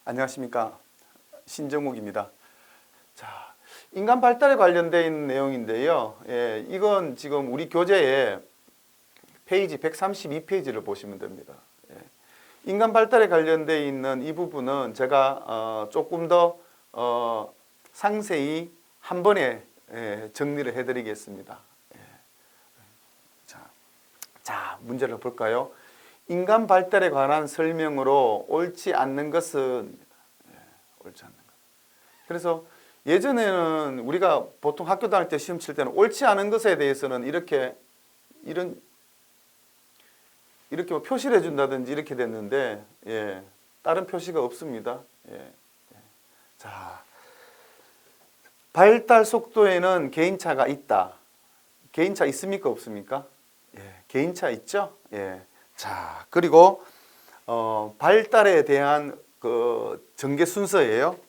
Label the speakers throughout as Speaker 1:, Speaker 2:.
Speaker 1: 안녕하십니까, 신정욱입니다. 자, 인간 발달에 관련되어 있는 내용인데요. 이건 지금 우리 교재에 페이지 132페이지를 보시면 됩니다. 인간 발달에 관련되어 있는 이 부분은 제가 조금 더 상세히 한 번에 정리를 해드리겠습니다. 자, 문제를 볼까요? 인간 발달에 관한 설명으로 옳지 않는 것은 옳지 않는 것. 그래서 예전에는 우리가 보통 학교 다닐 때 시험 칠 때는 옳지 않은 것에 대해서는 이렇게 뭐 표시를 해준다든지 이렇게 됐는데, 다른 표시가 없습니다. 자, 발달 속도에는 개인차가 있다. 개인차 있습니까? 없습니까? 개인차 있죠? 자, 그리고 발달에 대한 그 전개 순서예요.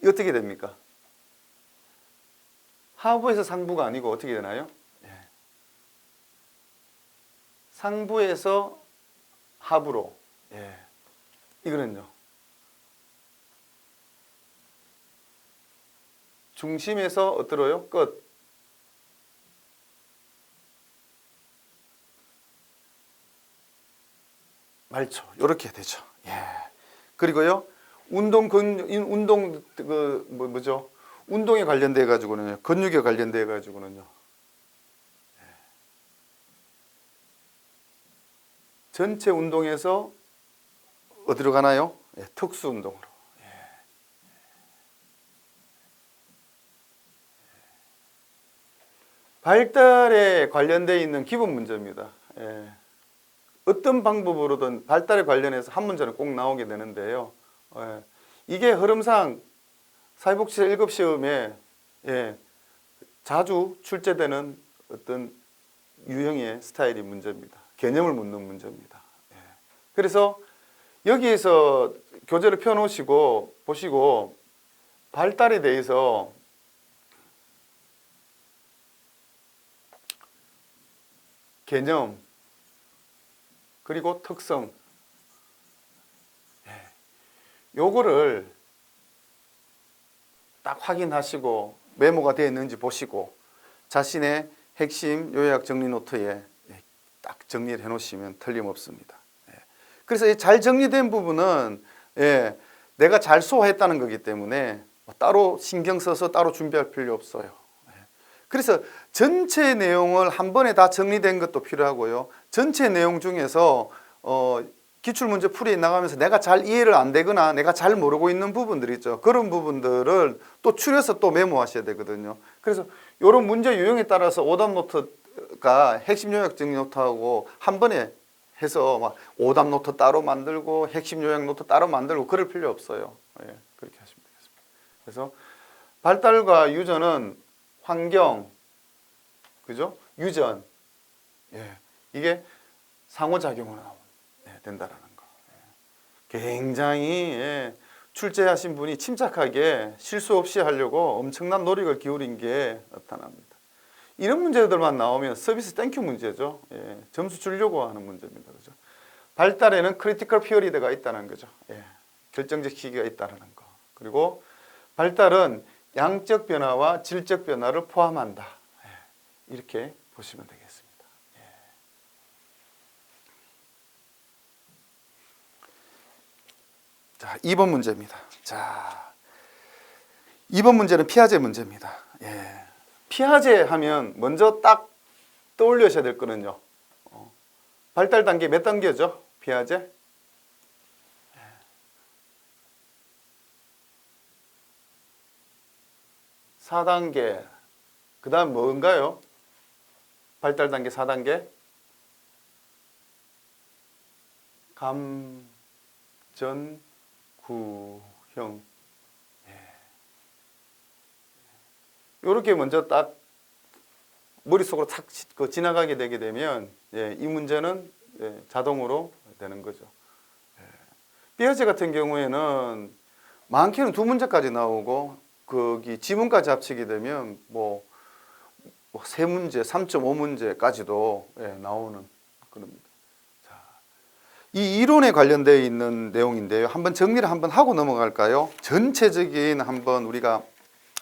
Speaker 1: 어떻게 됩니까? 하부에서 상부가 아니고 어떻게 되나요? 상부에서 하부로. 이거는요. 중심에서 어디로요? 끝. 말초. 이렇게 되죠. 그리고요. 운동에 관련돼 가지고는요. 근육에 관련돼 가지고는요. 전체 운동에서 어디로 가나요? 특수 운동으로. 발달에 관련돼 있는 기본 문제입니다. 어떤 방법으로든 발달에 관련해서 한 문제는 꼭 나오게 되는데요. 이게 흐름상 사회복지사 1급 시험에 자주 출제되는 어떤 유형의 스타일의 문제입니다. 개념을 묻는 문제입니다. 그래서 여기에서 교재를 펴놓으시고 보시고 발달에 대해서 개념 그리고 특성 요거를 딱 확인하시고 메모가 되어 있는지 보시고 자신의 핵심 요약 정리 노트에 딱 정리를 해 놓으시면 틀림없습니다. 그래서 잘 정리된 부분은 내가 잘 소화했다는 거기 때문에 따로 신경 써서 따로 준비할 필요 없어요. 그래서 전체 내용을 한 번에 다 정리된 것도 필요하고요. 전체 내용 중에서 기출문제 풀이 나가면서 내가 잘 이해를 안 되거나 내가 잘 모르고 있는 부분들 있죠. 그런 부분들을 또 추려서 또 메모하셔야 되거든요. 그래서 이런 문제 유형에 따라서 오답 노트가 핵심 요약 정리 노트하고 한 번에 해서 막 오답 노트 따로 만들고 핵심 요약 노트 따로 만들고 그럴 필요 없어요. 그렇게 하시면 되겠습니다. 그래서 발달과 유전은 환경, 그죠? 유전, 이게 상호작용으로 된다라는 거. 굉장히 출제하신 분이 침착하게 실수 없이 하려고 엄청난 노력을 기울인 게 나타납니다. 이런 문제들만 나오면 서비스 땡큐 문제죠. 점수 주려고 하는 문제입니다. 그죠? 발달에는 크리티컬 피어리드가 있다는 거죠. 결정적 시기가 있다는 거. 그리고 발달은 양적 변화와 질적 변화를 포함한다. 이렇게 보시면 되겠습니다. 자, 2번 문제입니다. 자, 2번 문제는 피아제 문제입니다. 피아제 하면 먼저 딱 떠올리셔야 될 거는요. 발달 단계 몇 단계죠? 피아제? 4단계. 그 다음 뭔가요? 발달 단계 4단계? 감전, 구형. 이렇게 먼저 딱 머릿속으로 탁 지나가게 되게 되면 이 문제는 자동으로 되는 거죠. 피아제 같은 경우에는 많게는 2문제까지 나오고 거기 지문까지 합치게 되면 뭐 3문제, 3.5문제까지도 나오는 그럽니다. 자, 이 이론에 관련되어 있는 내용인데요. 한번 정리를 한번 하고 넘어갈까요? 전체적인 우리가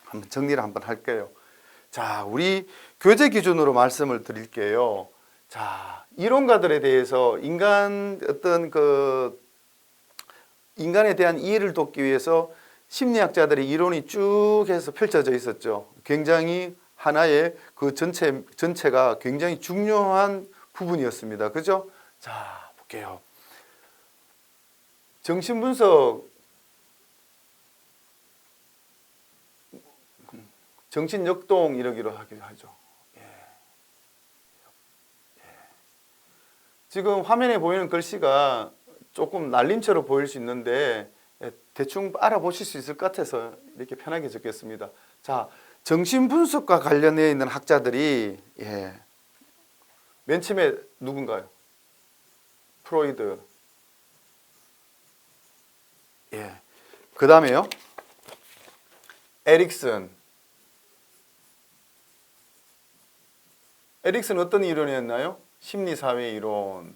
Speaker 1: 한번 정리를 한번 할게요. 자, 우리 교재 기준으로 말씀을 드릴게요. 자, 이론가들에 대해서 인간에 대한 이해를 돕기 위해서 심리학자들의 이론이 쭉 해서 펼쳐져 있었죠. 굉장히 하나의 그 전체가 굉장히 중요한 부분이었습니다. 그죠? 자, 볼게요. 정신분석, 정신역동 이러기로 하기도 하죠. 지금 화면에 보이는 글씨가 조금 날림처럼 보일 수 있는데 대충 알아보실 수 있을 것 같아서 이렇게 편하게 적겠습니다. 자, 정신분석과 관련되어 있는 학자들이 맨 처음에 누군가요? 프로이드. 그 다음에요. 에릭슨. 에릭슨은 어떤 이론이었나요? 심리사회 이론.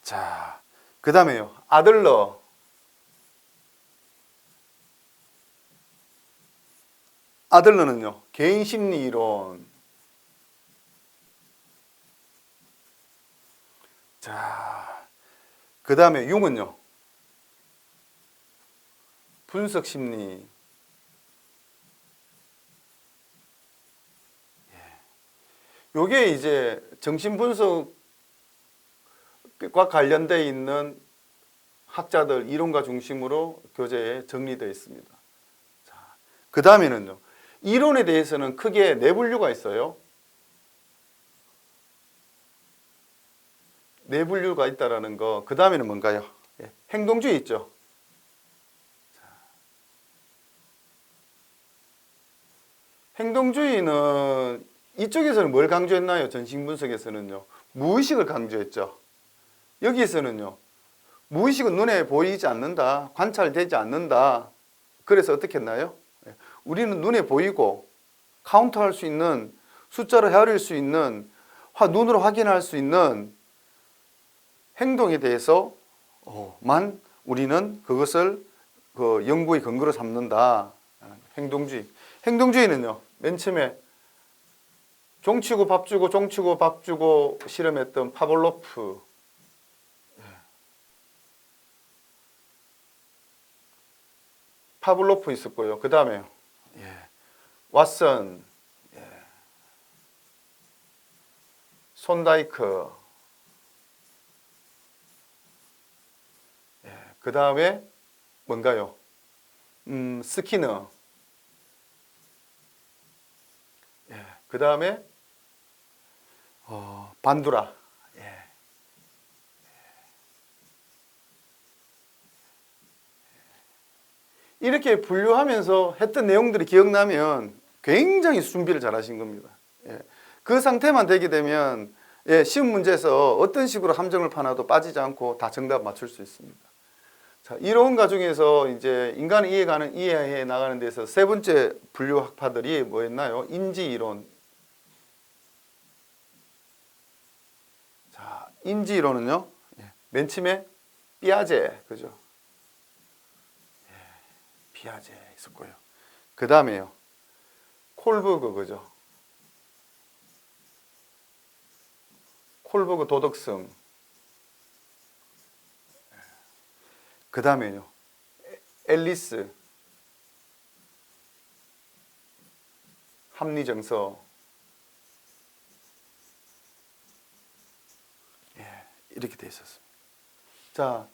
Speaker 1: 자, 그 다음에요. 아들러. 아들러는요, 개인심리 이론. 자, 그 다음에 융은요, 분석심리. 요게 이제 정신분석과 관련되어 있는 학자들 이론가 중심으로 교재에 정리되어 있습니다. 자, 그 다음에는요, 이론에 대해서는 크게 네 분류가 있어요. 네 분류가 있다라는 거. 그 다음에는 뭔가요? 행동주의 있죠. 행동주의는 이쪽에서는 뭘 강조했나요? 정신분석에서는요, 무의식을 강조했죠. 여기에서는요, 무의식은 눈에 보이지 않는다, 관찰되지 않는다. 그래서 어떻게 했나요? 우리는 눈에 보이고 카운트할 수 있는, 숫자로 헤아릴 수 있는, 눈으로 확인할 수 있는 행동에 대해서만 우리는 그것을 그 연구의 근거로 삼는다. 행동주의. 행동주의는요, 맨 처음에 종치고 밥 주고 종치고 밥 주고 실험했던 파블로프. 파블로프 있었고요. 그 다음에 왓슨, 손다이크. 그 다음에 뭔가요? 스키너. 그 다음에 반두라. 이렇게 분류하면서 했던 내용들이 기억나면 굉장히 준비를 잘 하신 겁니다. 그 상태만 되게 되면 시험 문제에서 어떤 식으로 함정을 파놔도 빠지지 않고 다 정답 맞출 수 있습니다. 자, 이론가 중에서 이제 인간을 이해해 나가는 데서 세 번째 분류 학파들이 뭐였나요? 인지이론. 자, 인지이론은요, 맨 처음에 삐아제, 그죠? 피아제 있었고요. 그 다음에요, 콜버그, 그죠? 콜버그 도덕성. 그 다음에요, 앨리스 합리정서. 이렇게 돼 있었습니다. 자,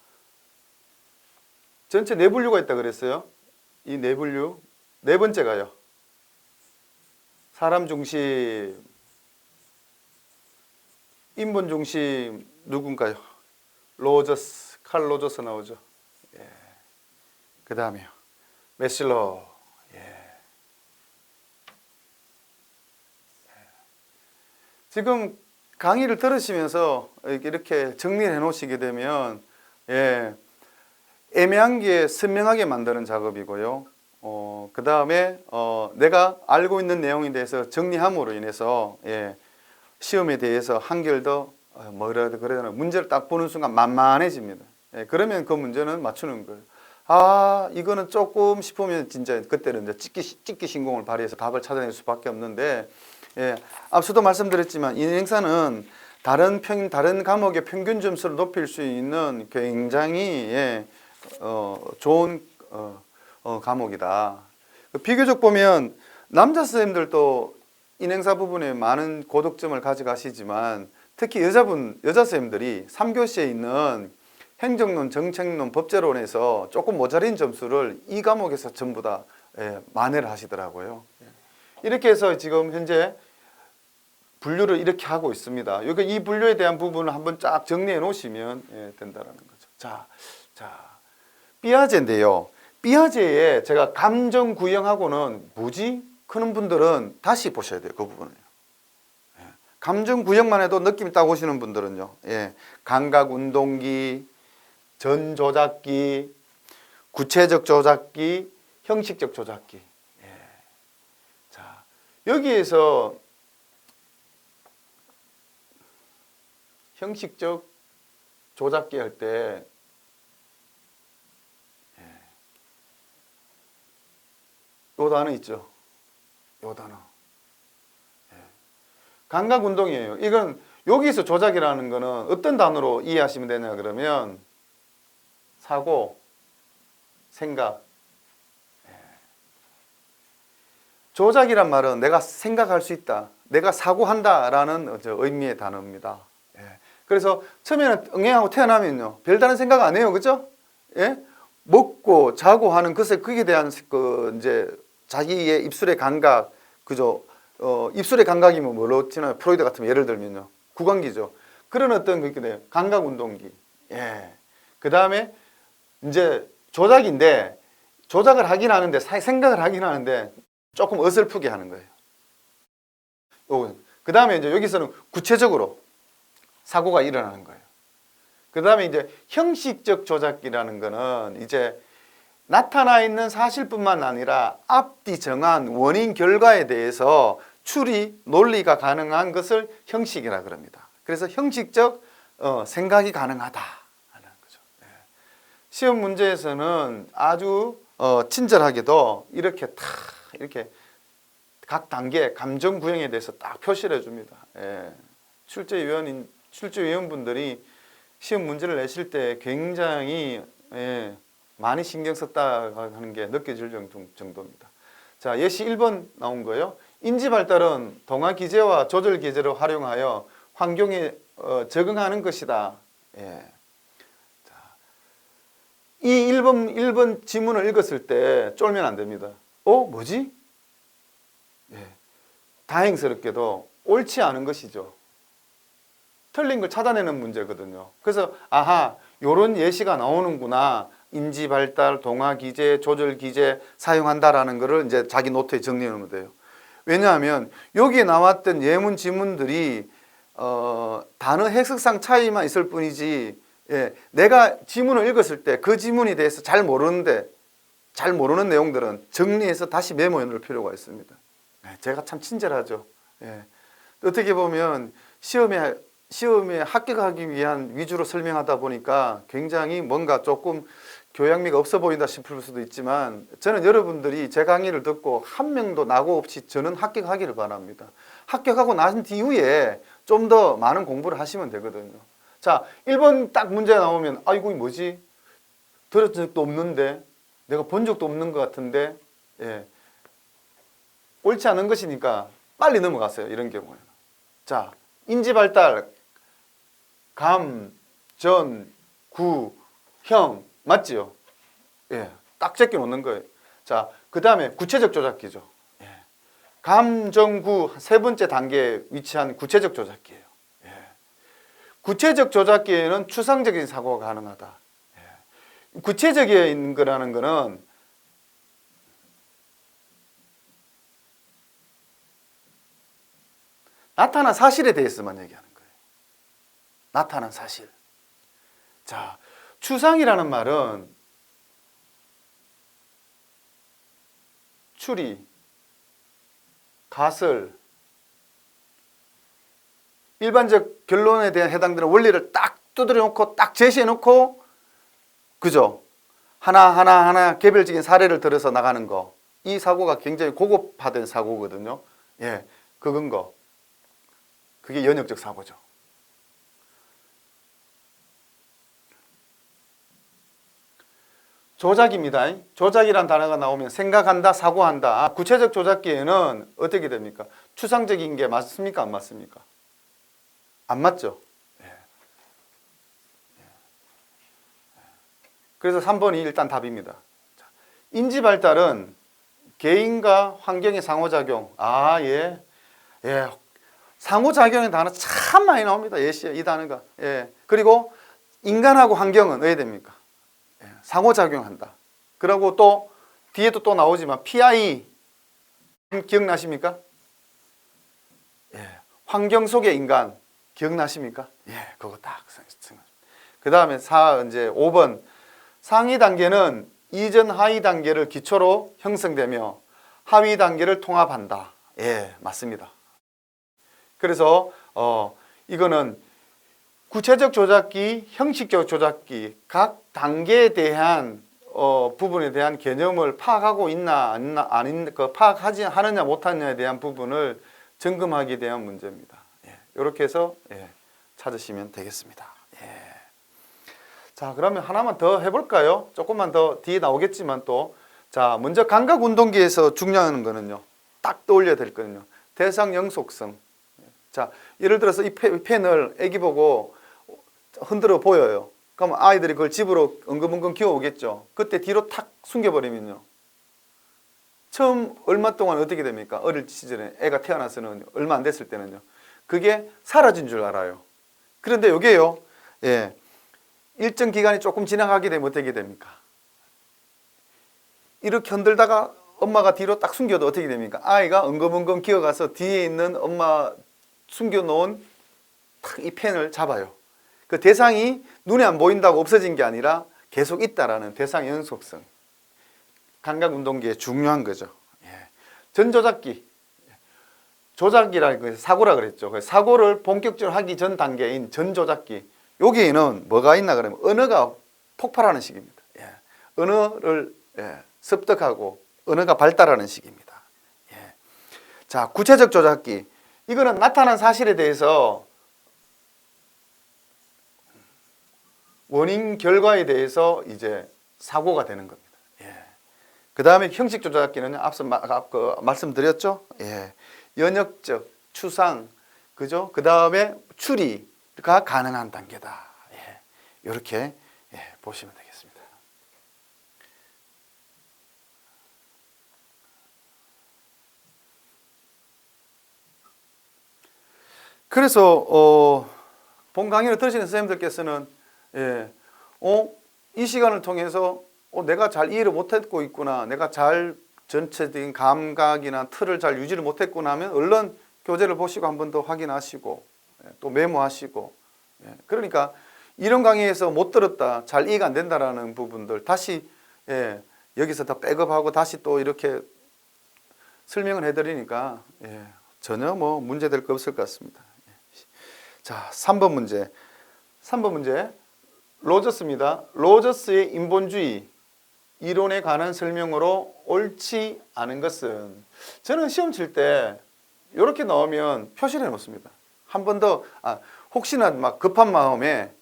Speaker 1: 전체 네 분류가 있다 그랬어요. 이 네 분류, 네 번째가요, 사람 중심, 인본 중심. 누군가요? 로저스, 칼 로저스 나오죠. 그 다음에요, 메실러. 지금 강의를 들으시면서 이렇게 정리를 해 놓으시게 되면 애매한 게 선명하게 만드는 작업이고요. 그 다음에 내가 알고 있는 내용에 대해서 정리함으로 인해서 시험에 대해서 한결 더 뭐라 그래야 되나, 문제를 딱 보는 순간 만만해집니다. 예, 그러면 그 문제는 맞추는 거예요. 아, 이거는 조금 싶으면 진짜 그때는 이제 찍기 신공을 발휘해서 답을 찾아낼 수밖에 없는데, 예, 앞서도 말씀드렸지만 이 행사는 다른 과목의 평균 점수를 높일 수 있는 굉장히 좋은 과목이다. 비교적 보면 남자 선생님들도 인행사 부분에 많은 고득점을 가져가시지만 특히 여자 선생님들이 3교시에 있는 행정론, 정책론, 법제론에서 조금 모자린 점수를 이 과목에서 전부 다 만회를 하시더라고요. 이렇게 해서 지금 현재 분류를 이렇게 하고 있습니다. 이 분류에 대한 부분을 한번 쫙 정리해 놓으시면 된다는 거죠. 자, 삐아제인데요. 삐아제에 제가 감정 구형하고는 뭐지? 그런 분들은 다시 보셔야 돼요. 그 부분을요. 감정 구형만 해도 느낌이 딱 오시는 분들은요. 감각 운동기, 전조작기, 구체적 조작기, 형식적 조작기. 자, 여기에서 형식적 조작기 할 때 요 단어 있죠. 요 단어. 감각 운동이에요. 이건 여기서 조작이라는 거는 어떤 단어로 이해하시면 되냐 그러면 사고, 생각. 조작이란 말은 내가 생각할 수 있다. 내가 사고한다라는 의미의 단어입니다. 그래서 처음에는 응애하고 태어나면요. 별다른 생각 안 해요. 그죠? 먹고 자고 하는 그에 대한 이제 자기의 입술의 감각, 그죠? 입술의 감각이면 뭐로 치나요? 프로이드 같으면 예를 들면요. 구강기죠. 그런 어떤 그렇게 돼요. 감각 운동기. 그 다음에 이제 조작인데 조작을 하긴 하는데 생각을 하긴 하는데 조금 어설프게 하는 거예요. 그 다음에 이제 여기서는 구체적으로 사고가 일어나는 거예요. 그 다음에 이제 형식적 조작기라는 거는 이제 나타나 있는 사실뿐만 아니라 앞뒤 정한 원인 결과에 대해서 추리, 논리가 가능한 것을 형식이라 그럽니다. 그래서 형식적 생각이 가능하다는 거죠. 시험 문제에서는 아주 친절하게도 이렇게 이렇게 각 단계 감정 구형에 대해서 딱 표시를 해줍니다. 출제위원분들이 시험 문제를 내실 때 굉장히 많이 신경 썼다 하는 게 느껴질 정도입니다. 자, 예시 1번 나온 거예요. 인지 발달은 동화 기제와 조절 기제를 활용하여 환경에 적응하는 것이다. 자, 이 1번 지문을 읽었을 때 쫄면 안 됩니다. 뭐지? 다행스럽게도 옳지 않은 것이죠. 틀린 걸 찾아내는 문제거든요. 그래서 요런 예시가 나오는구나. 인지 발달, 동화 기제, 조절 기제 사용한다라는 거를 이제 자기 노트에 정리해 놓으면 돼요. 왜냐하면 여기에 나왔던 예문 지문들이 단어 해석상 차이만 있을 뿐이지 내가 지문을 읽었을 때 그 지문에 대해서 잘 모르는 내용들은 정리해서 다시 메모해 놓을 필요가 있습니다. 제가 참 친절하죠. 어떻게 보면 시험에 합격하기 위한 위주로 설명하다 보니까 굉장히 뭔가 조금 교양미가 없어 보인다 싶을 수도 있지만 저는 여러분들이 제 강의를 듣고 한 명도 낙오 없이 저는 합격하기를 바랍니다. 합격하고 난 뒤에 좀 더 많은 공부를 하시면 되거든요. 자, 1번 딱 문제 나오면 이거 뭐지? 들었던 적도 없는데 내가 본 적도 없는 것 같은데 옳지 않은 것이니까 빨리 넘어갔어요. 이런 경우에는. 자, 인지발달, 감, 전, 구, 형 맞지요? 딱 제껴 놓는 거예요. 자, 그 다음에 구체적 조작기죠. 감, 전, 구 세 번째 단계에 위치한 구체적 조작기예요. 구체적 조작기에는 추상적인 사고가 가능하다. 구체적인 거라는 거는 나타난 사실에 대해서만 얘기하는 거예요. 나타난 사실. 자, 추상이라는 말은 추리, 가설, 일반적 결론에 대한 해당되는 원리를 딱 두드려 놓고 딱 제시해 놓고, 그죠? 하나 개별적인 사례를 들어서 나가는 거. 이 사고가 굉장히 고급화된 사고거든요. 예, 그건 거. 그게 연역적 사고죠. 조작입니다. 조작이란 단어가 나오면 생각한다, 사고한다. 구체적 조작기에는 어떻게 됩니까? 추상적인 게 맞습니까? 안 맞습니까? 안 맞죠? 예. 그래서 3번이 일단 답입니다. 인지 발달은 개인과 환경의 상호작용. 아, 예. 예. 상호작용의 단어 참 많이 나옵니다. 예시에 이 단어가. 예. 그리고 인간하고 환경은 왜 됩니까? 예. 상호작용한다. 그리고 또 뒤에도 또 나오지만 PI 기억나십니까? 예. 환경 속의 인간 기억나십니까? 예. 그거 딱. 그 다음에 이제 5번. 상위 단계는 이전 하위 단계를 기초로 형성되며 하위 단계를 통합한다. 예, 맞습니다. 그래서 이거는 구체적 조작기, 형식적 조작기 각 단계에 대한 부분에 대한 개념을 파악하고 있나 아닌 파악하지 하느냐 못하느냐에 대한 부분을 점검하기 대한 문제입니다. 예, 이렇게 해서 찾으시면 되겠습니다. 예. 자, 그러면 하나만 더 해볼까요? 조금만 더 뒤에 나오겠지만 또. 자, 먼저 감각운동기에서 중요한 거는요. 딱 떠올려야 될 거는요. 대상 영속성. 자, 예를 들어서 이 펜을 애기 보고 흔들어 보여요. 그럼 아이들이 그걸 집으로 엉금엉금 기어오겠죠. 그때 뒤로 탁 숨겨버리면요. 처음 얼마 동안 어떻게 됩니까? 어릴 시절에 애가 태어나서는 얼마 안 됐을 때는요. 그게 사라진 줄 알아요. 그런데 이게요. 예. 일정 기간이 조금 지나가게 되면 어떻게 됩니까? 이렇게 흔들다가 엄마가 뒤로 딱 숨겨도 어떻게 됩니까? 아이가 엉금엉금 기어가서 뒤에 있는 엄마 숨겨놓은 딱 이 펜을 잡아요. 그 대상이 눈에 안 보인다고 없어진 게 아니라 계속 있다라는 대상 연속성. 감각운동기에 중요한 거죠. 예. 전조작기. 조작이라는 거 사고라 그랬죠. 사고를 본격적으로 하기 전 단계인 전조작기. 여기에는 뭐가 있나 그러면 언어가 폭발하는 시기입니다. 예. 언어를 습득하고 언어가 발달하는 시기입니다. 예. 자, 구체적 조작기. 이거는 나타난 사실에 대해서 원인 결과에 대해서 이제 사고가 되는 겁니다. 예. 그 다음에 형식 조작기는 앞서 말씀드렸죠. 예. 연역적, 추상, 그죠? 그 다음에 추리가 가능한 단계다. 예. 이렇게 보시면 되겠습니다. 그래서 본 강의를 들으시는 선생님들께서는 이 시간을 통해서 내가 잘 이해를 못했고 있구나, 내가 잘 전체적인 감각이나 틀을 잘 유지를 못했구나 하면 얼른 교재를 보시고 한 번 더 확인하시고 또 메모하시고, 그러니까 이런 강의에서 못 들었다, 잘 이해가 안 된다라는 부분들 다시 여기서 다 백업하고 다시 또 이렇게 설명을 해드리니까 전혀 뭐 문제될 거 없을 것 같습니다. 자, 3번 문제. 3번 문제 로저스입니다. 로저스의 인본주의 이론에 관한 설명으로 옳지 않은 것은, 저는 시험 칠 때 이렇게 나오면 표시를 해 놓습니다. 한 번 더 혹시나 막 급한 마음에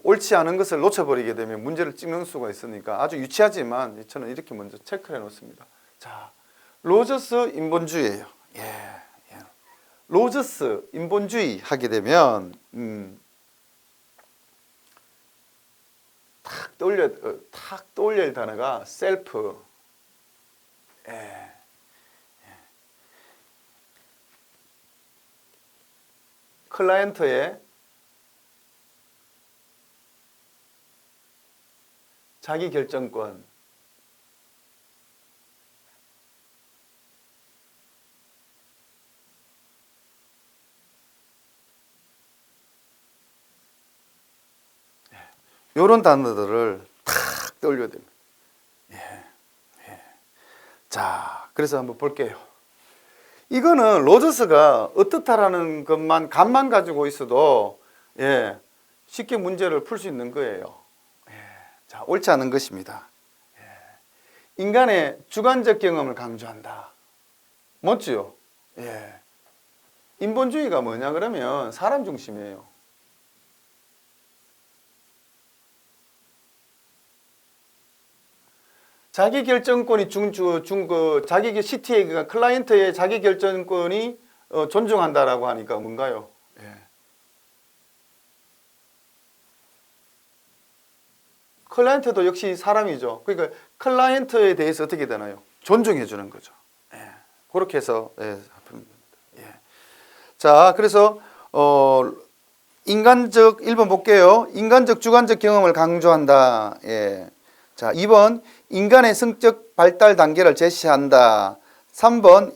Speaker 1: 옳지 않은 것을 놓쳐버리게 되면 문제를 찍는 수가 있으니까 아주 유치하지만 저는 이렇게 먼저 체크를 해 놓습니다. 자, 로저스 인본주의예요. 로저스 인본주의 하게 되면 탁 떠올려야 할 단어가 셀프. 클라이언트의 자기 결정권. 이런 단어들을 탁 떠올려야 됩니다. 자, 그래서 한번 볼게요. 이거는 로저스가 어떻다라는 것만 감만 가지고 있어도 쉽게 문제를 풀 수 있는 거예요. 자, 옳지 않은 것입니다. 인간의 주관적 경험을 강조한다. 멋지요? 인본주의가 뭐냐 그러면 사람 중심이에요. 자기 결정권이 자기 CTA가 클라이언트의 자기 결정권이 존중한다라고 하니까 뭔가요? 클라이언트도 역시 사람이죠. 그러니까 클라이언트에 대해서 어떻게 되나요? 존중해 주는 거죠. 그렇게 해서 자, 그래서 인간적 1번 볼게요. 인간적 주관적 경험을 강조한다. 자, 2번 인간의 성적 발달 단계를 제시한다. 3번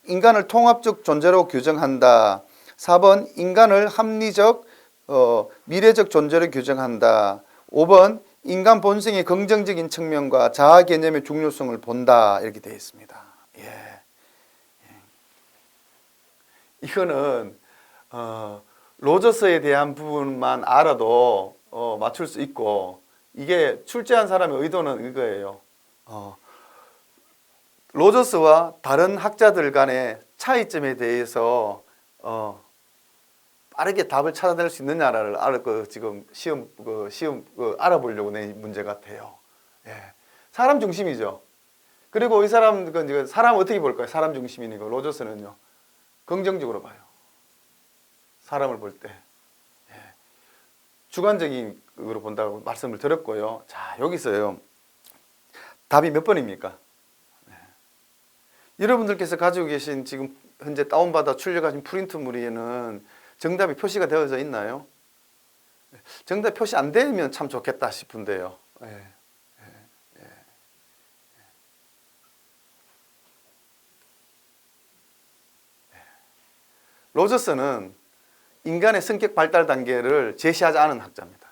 Speaker 1: 인간을 통합적 존재로 규정한다. 4번 인간을 합리적 미래적 존재로 규정한다. 5번 인간 본성의 긍정적인 측면과 자아 개념의 중요성을 본다. 이렇게 되어 있습니다. 이거는 로저스에 대한 부분만 알아도 맞출 수 있고, 이게 출제한 사람의 의도는 이거예요. 로저스와 다른 학자들 간의 차이점에 대해서 빠르게 답을 찾아낼 수 있느냐를 지금 시험 알아보려고 낸 문제 같아요. 사람 중심이죠. 그리고 이 사람 어떻게 볼까요? 사람 중심이니까 로저스는요, 긍정적으로 봐요. 사람을 볼 때. 주관적인 으로 본다고 말씀을 드렸고요. 자, 여기서요. 답이 몇 번입니까? 여러분들께서 가지고 계신 지금 현재 다운받아 출력하신 프린트물에는 정답이 표시가 되어져 있나요? 정답 표시 안 되면 참 좋겠다 싶은데요. 로저스는 인간의 성격 발달 단계를 제시하지 않은 학자입니다.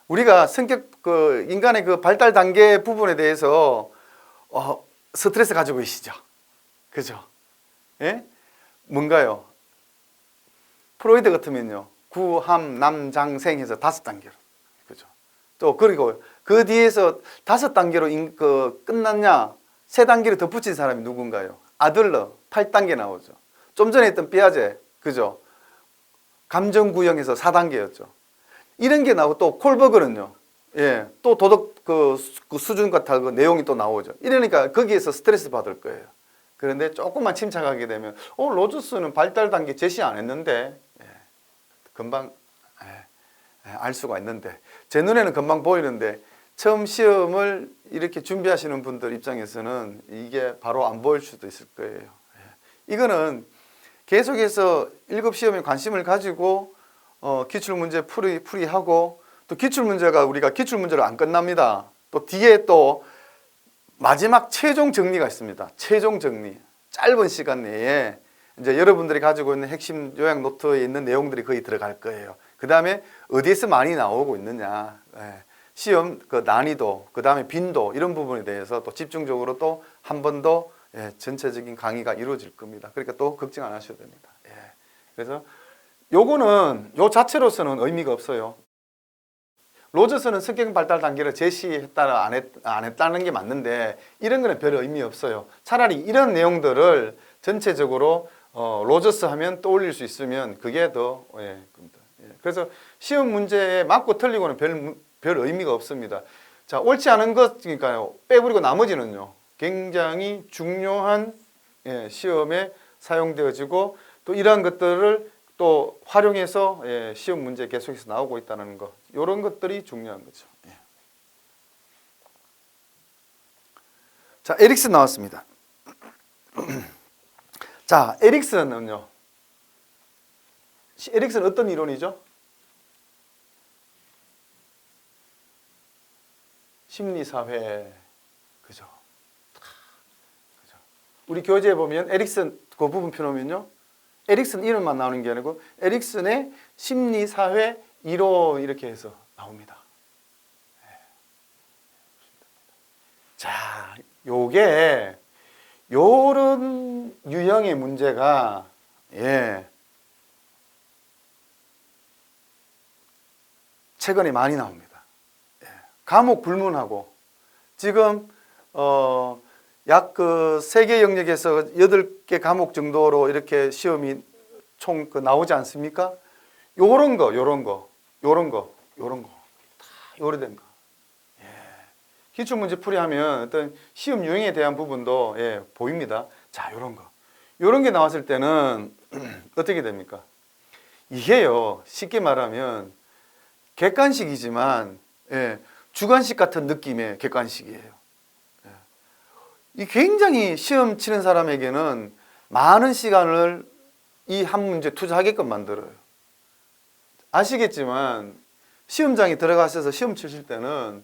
Speaker 1: 우리가 인간의 그 발달 단계 부분에 대해서 스트레스 가지고 계시죠? 그죠? 뭔가요? 프로이드 같으면요, 구함, 남, 장, 생 해서 5단계로. 그죠? 또, 그리고 그 뒤에서 5단계로 끝났냐? 3단계를 덧붙인 사람이 누군가요? 아들러, 8단계 나오죠. 좀 전에 했던 삐아제, 그죠? 감정 구형에서 4단계였죠. 이런 게 나오고, 또 콜버그는요, 또 도덕 그 수준과 다른 내용이 또 나오죠. 이러니까 거기에서 스트레스 받을 거예요. 그런데 조금만 침착하게 되면, 로저스는 발달 단계 제시 안 했는데, 금방 알 수가 있는데, 제 눈에는 금방 보이는데, 처음 시험을 이렇게 준비하시는 분들 입장에서는 이게 바로 안 보일 수도 있을 거예요. 이거는 계속해서 1급 시험에 관심을 가지고 기출문제 풀이하고, 또 기출문제가 우리가 기출문제로 안 끝납니다. 또 뒤에 또 마지막 최종 정리가 있습니다. 최종 정리. 짧은 시간 내에 이제 여러분들이 가지고 있는 핵심 요약 노트에 있는 내용들이 거의 들어갈 거예요. 그 다음에 어디에서 많이 나오고 있느냐, 시험 그 난이도, 그 다음에 빈도, 이런 부분에 대해서 또 집중적으로 또 한 번 더 전체적인 강의가 이루어질 겁니다. 그러니까 또 걱정 안 하셔도 됩니다. 그래서 요거는 요 자체로서는 의미가 없어요. 로저스는 성격 발달 단계를 제시했다 안 했다는 게 맞는데, 이런 거는 별 의미 없어요. 차라리 이런 내용들을 전체적으로 로저스 하면 떠올릴 수 있으면 그게 더 그래서 시험 문제에 맞고 틀리고는 별 의미가 없습니다. 자, 옳지 않은 것이니까요, 빼버리고 나머지는요 굉장히 중요한 시험에 사용되어지고, 또 이러한 것들을 또 활용해서 시험 문제 계속해서 나오고 있다는 것, 이런 것들이 중요한 거죠. 자, 에릭슨 나왔습니다. 자, 에릭슨은 어떤 이론이죠? 심리사회, 그죠? 우리 교재에 보면 에릭슨 그 부분 펴놓으면요, 에릭슨 이름만 나오는 게 아니고 에릭슨의 심리사회 이론 이렇게 해서 나옵니다. 자, 요게 요런 유형의 문제가 최근에 많이 나옵니다. 과목 불문하고 지금 약 그 세계 영역에서 8개 과목 정도로 이렇게 시험이 총 나오지 않습니까? 요런 거 다 오래된 거. 기출문제 풀이하면 어떤 시험 유형에 대한 부분도 보입니다. 자, 요런 게 나왔을 때는 어떻게 됩니까? 이게요, 쉽게 말하면 객관식이지만 주관식 같은 느낌의 객관식이에요. 이 굉장히 시험 치는 사람에게는 많은 시간을 이 한 문제 투자하게끔 만들어요. 아시겠지만 시험장에 들어가셔서 시험 치실 때는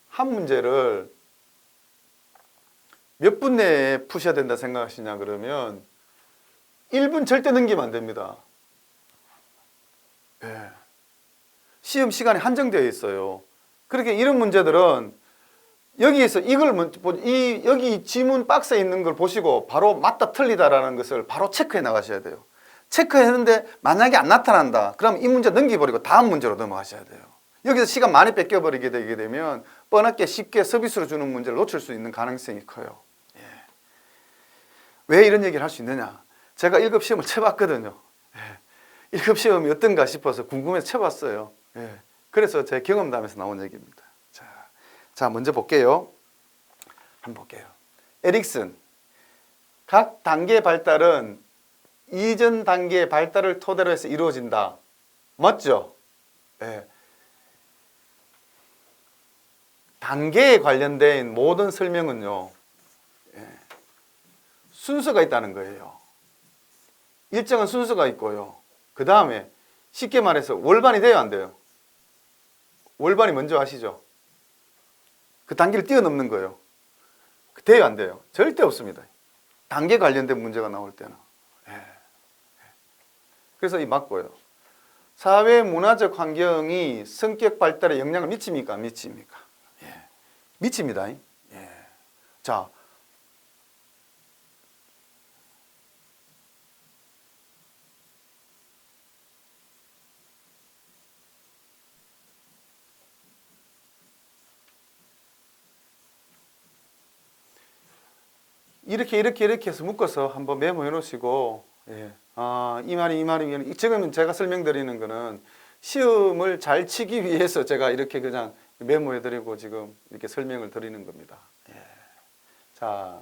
Speaker 1: 한 문제를 몇 분 내에 푸셔야 된다 생각하시냐 그러면 1분 절대 넘기면 안 됩니다. 시험 시간이 한정되어 있어요. 그렇게 이런 문제들은 여기에서 여기 지문 박스에 있는 걸 보시고 바로 맞다 틀리다라는 것을 바로 체크해 나가셔야 돼요. 체크했는데 만약에 안 나타난다. 그럼 이 문제 넘겨버리고 다음 문제로 넘어가셔야 돼요. 여기서 시간 많이 뺏겨버리게 되게 되면 뻔하게 쉽게 서비스로 주는 문제를 놓칠 수 있는 가능성이 커요. 왜 이런 얘기를 할 수 있느냐? 제가 1급 시험을 쳐봤거든요. 1급 시험이 어떤가 싶어서 궁금해서 쳐봤어요. 그래서 제 경험담에서 나온 얘기입니다. 자, 먼저 볼게요. 한번 볼게요. 에릭슨. 각 단계의 발달은 이전 단계의 발달을 토대로 해서 이루어진다. 맞죠? 단계에 관련된 모든 설명은요, 순서가 있다는 거예요. 일정한 순서가 있고요. 그 다음에 쉽게 말해서 월반이 돼요, 안 돼요? 월반이 먼저 아시죠? 그 단계를 뛰어넘는 거예요. 돼요, 안 돼요? 절대 없습니다. 단계 관련된 문제가 나올 때는. 그래서 이 맞고요. 사회 문화적 환경이 성격 발달에 영향을 미칩니까? 안 미칩니까? 미칩니다. 자, 이렇게 해서 묶어서 한번 메모해 놓으시고, 이 말이 지금 제가 설명드리는 거는 시험을 잘 치기 위해서 제가 이렇게 그냥 메모해 드리고 지금 이렇게 설명을 드리는 겁니다. 자,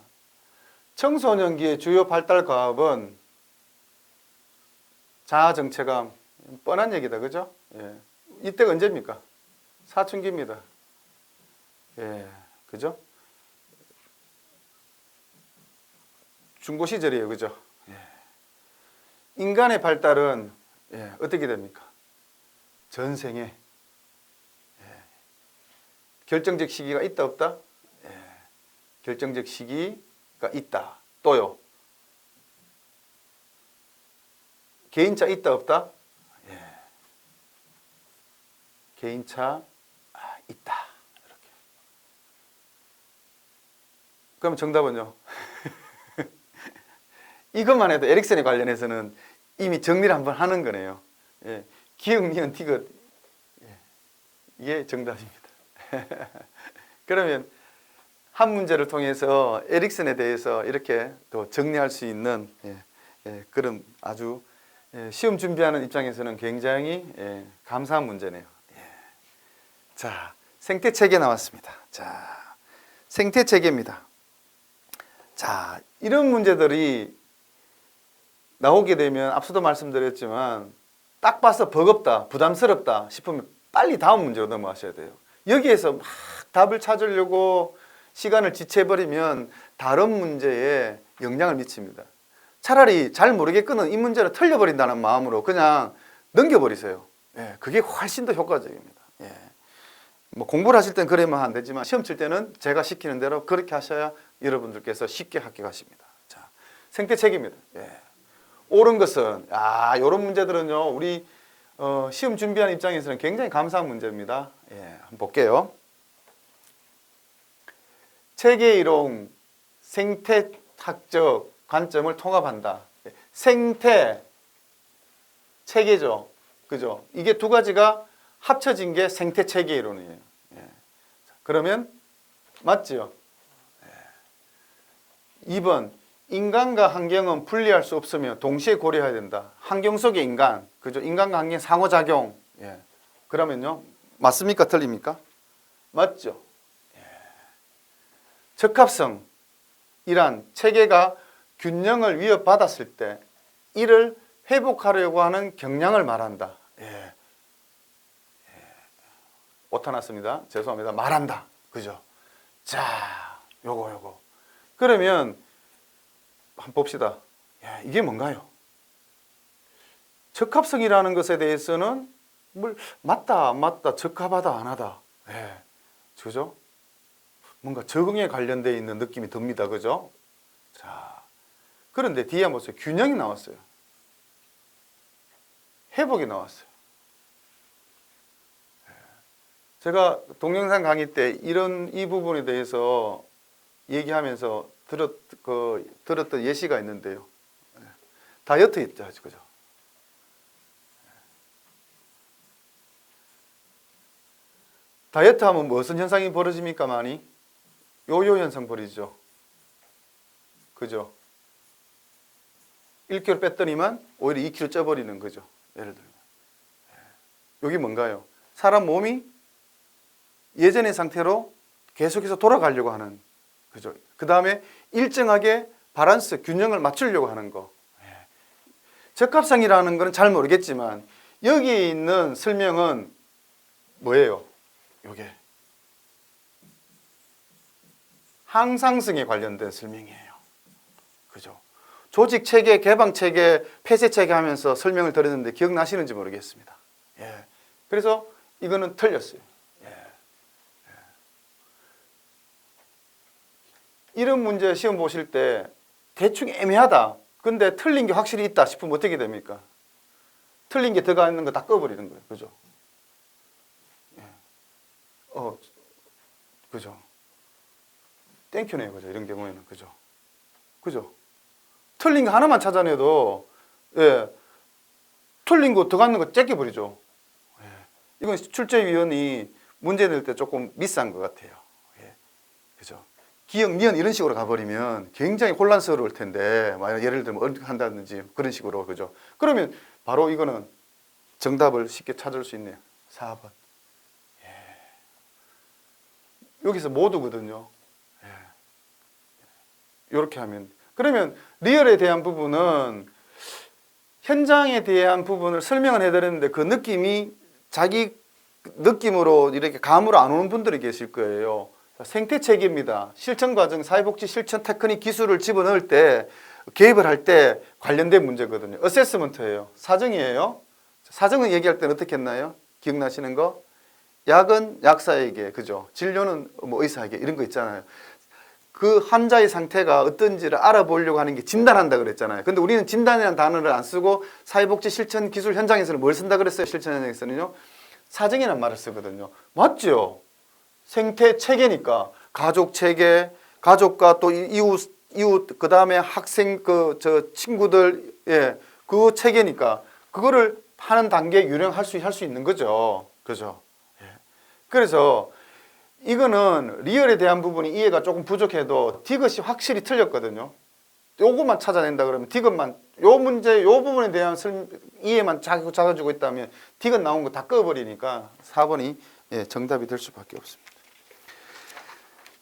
Speaker 1: 청소년기의 주요 발달 과업은 자아 정체감, 뻔한 얘기다, 그죠? 이때가 언제입니까? 사춘기입니다. 그죠? 중고 시절이에요, 그죠? 인간의 발달은 어떻게 됩니까? 전생에 결정적 시기가 있다 없다? 결정적 시기가 있다. 또요. 개인차 있다 없다? 개인차 있다. 이렇게. 그럼 정답은요? 이것만 해도 에릭슨에 관련해서는 이미 정리를 한번 하는 거네요. 기억, 니은, 티귿. 이게 정답입니다. 그러면 한 문제를 통해서 에릭슨에 대해서 이렇게 또 정리할 수 있는 그런 아주 시험 준비하는 입장에서는 굉장히 감사한 문제네요. 자, 생태체계 나왔습니다. 자, 생태체계입니다. 자, 이런 문제들이 나오게 되면 앞서도 말씀드렸지만 딱 봐서 버겁다, 부담스럽다 싶으면 빨리 다음 문제로 넘어가셔야 돼요. 여기에서 막 답을 찾으려고 시간을 지체해버리면 다른 문제에 영향을 미칩니다. 차라리 잘 모르겠거든 이 문제를 틀려버린다는 마음으로 그냥 넘겨버리세요. 그게 훨씬 더 효과적입니다. 뭐 공부를 하실 땐 그러면 안 되지만 시험 칠 때는 제가 시키는 대로 그렇게 하셔야 여러분들께서 쉽게 합격하십니다. 자, 생태체계입니다. 옳은 것은 이런 문제들은요 우리 시험 준비하는 입장에서는 굉장히 감사한 문제입니다. 한번 볼게요. 체계이론, 생태 학적 관점을 통합한다. 생태 체계죠. 그죠? 이게 두 가지가 합쳐진 게 생태 체계 이론이에요. 예. 그러면 맞지요? 예. 2번 인간과 환경은 분리할 수 없으며 동시에 고려해야 된다. 환경 속의 인간, 그죠? 인간과 환경 상호작용. 예. 그러면요, 맞습니까? 틀립니까? 맞죠? 예. 적합성이란 체계가 균형을 위협받았을 때 이를 회복하려고 하는 경향을 말한다. 예. 오타 났습니다. 죄송합니다. 말한다. 그죠? 자, 요거. 그러면 한번 봅시다. 야, 이게 뭔가요? 적합성이라는 것에 대해서는 맞다, 안 맞다, 적합하다, 안 하다. 예. 그죠? 뭔가 적응에 관련되어 있는 느낌이 듭니다. 그죠? 자, 그런데 뒤에 한번 보세요. 균형이 나왔어요. 회복이 나왔어요. 제가 동영상 강의 때 이 부분에 대해서 얘기하면서 들었던 예시가 있는데요. 다이어트 있죠, 그죠? 다이어트 하면 무슨 현상이 벌어집니까, 많이? 요요 현상 벌이죠. 그죠? 1kg 뺐더니만 오히려 2kg 쪄버리는 거죠. 예를 들면. 여기 뭔가요? 사람 몸이 예전의 상태로 계속해서 돌아가려고 하는, 그죠? 그 다음에 일정하게 밸런스, 균형을 맞추려고 하는 거. 적합성이라는 거는 잘 모르겠지만 여기 있는 설명은 뭐예요? 요게 항상성에 관련된 설명이에요. 그죠? 조직 체계, 개방 체계, 폐쇄 체계 하면서 설명을 드렸는데 기억나시는지 모르겠습니다. 예. 그래서 이거는 틀렸어요. 이런 문제 시험 보실 때 대충 애매하다. 근데 틀린 게 확실히 있다 싶으면 어떻게 됩니까? 틀린 게 들어가 있는 거 다 꺼버리는 거예요. 그죠? 예. 그죠? 땡큐네요. 그죠? 이런 경우에는. 그죠? 그죠? 틀린 거 하나만 찾아내도, 예. 틀린 거 들어가는 거 째껴버리죠. 예. 이건 출제위원이 문제 낼 때 조금 미스한 것 같아요. 예. 그죠? 기억, 미연 이런 식으로 가버리면 굉장히 혼란스러울 텐데, 만약 예를 들면 어떻게 한다든지 그런 식으로, 그죠? 그러면 바로 이거는 정답을 쉽게 찾을 수 있네요. 4번. 예. 여기서 모두거든요. 예. 이렇게 하면. 그러면 리얼에 대한 부분은 현장에 대한 부분을 설명을 해드렸는데 그 느낌이 자기 느낌으로 이렇게 감으로 안 오는 분들이 계실 거예요. 생태체계입니다. 실천과정, 사회복지 실천 테크닉 기술을 집어넣을 때 개입을 할 때 관련된 문제거든요. 어세스먼트예요. 사정이에요. 사정은 얘기할 때는 어떻게 했나요? 기억나시는 거? 약은 약사에게, 그죠? 진료는 뭐 의사에게 이런 거 있잖아요. 그 환자의 상태가 어떤지를 알아보려고 하는 게 진단한다 그랬잖아요. 근데 우리는 진단이라는 단어를 안 쓰고 사회복지 실천 기술 현장에서는 뭘 쓴다 그랬어요? 실천 현장에서는요. 사정이라는 말을 쓰거든요. 맞죠? 생태 체계니까 가족 체계, 가족과 또 이웃 그 다음에 학생 친구들, 예, 그 체계니까 그거를 하는 단계에 유령할 수 있는 거죠. 그죠? 예. 그래서 이거는 리얼에 대한 부분이 이해가 조금 부족해도 디귿이 확실히 틀렸거든요. 요것만 찾아낸다 그러면 디귿만 요 문제 요 부분에 대한 이해만 작아지고 있다면 디귿 나온 거 다 꺼버리니까 4번이 예, 정답이 될 수밖에 없습니다.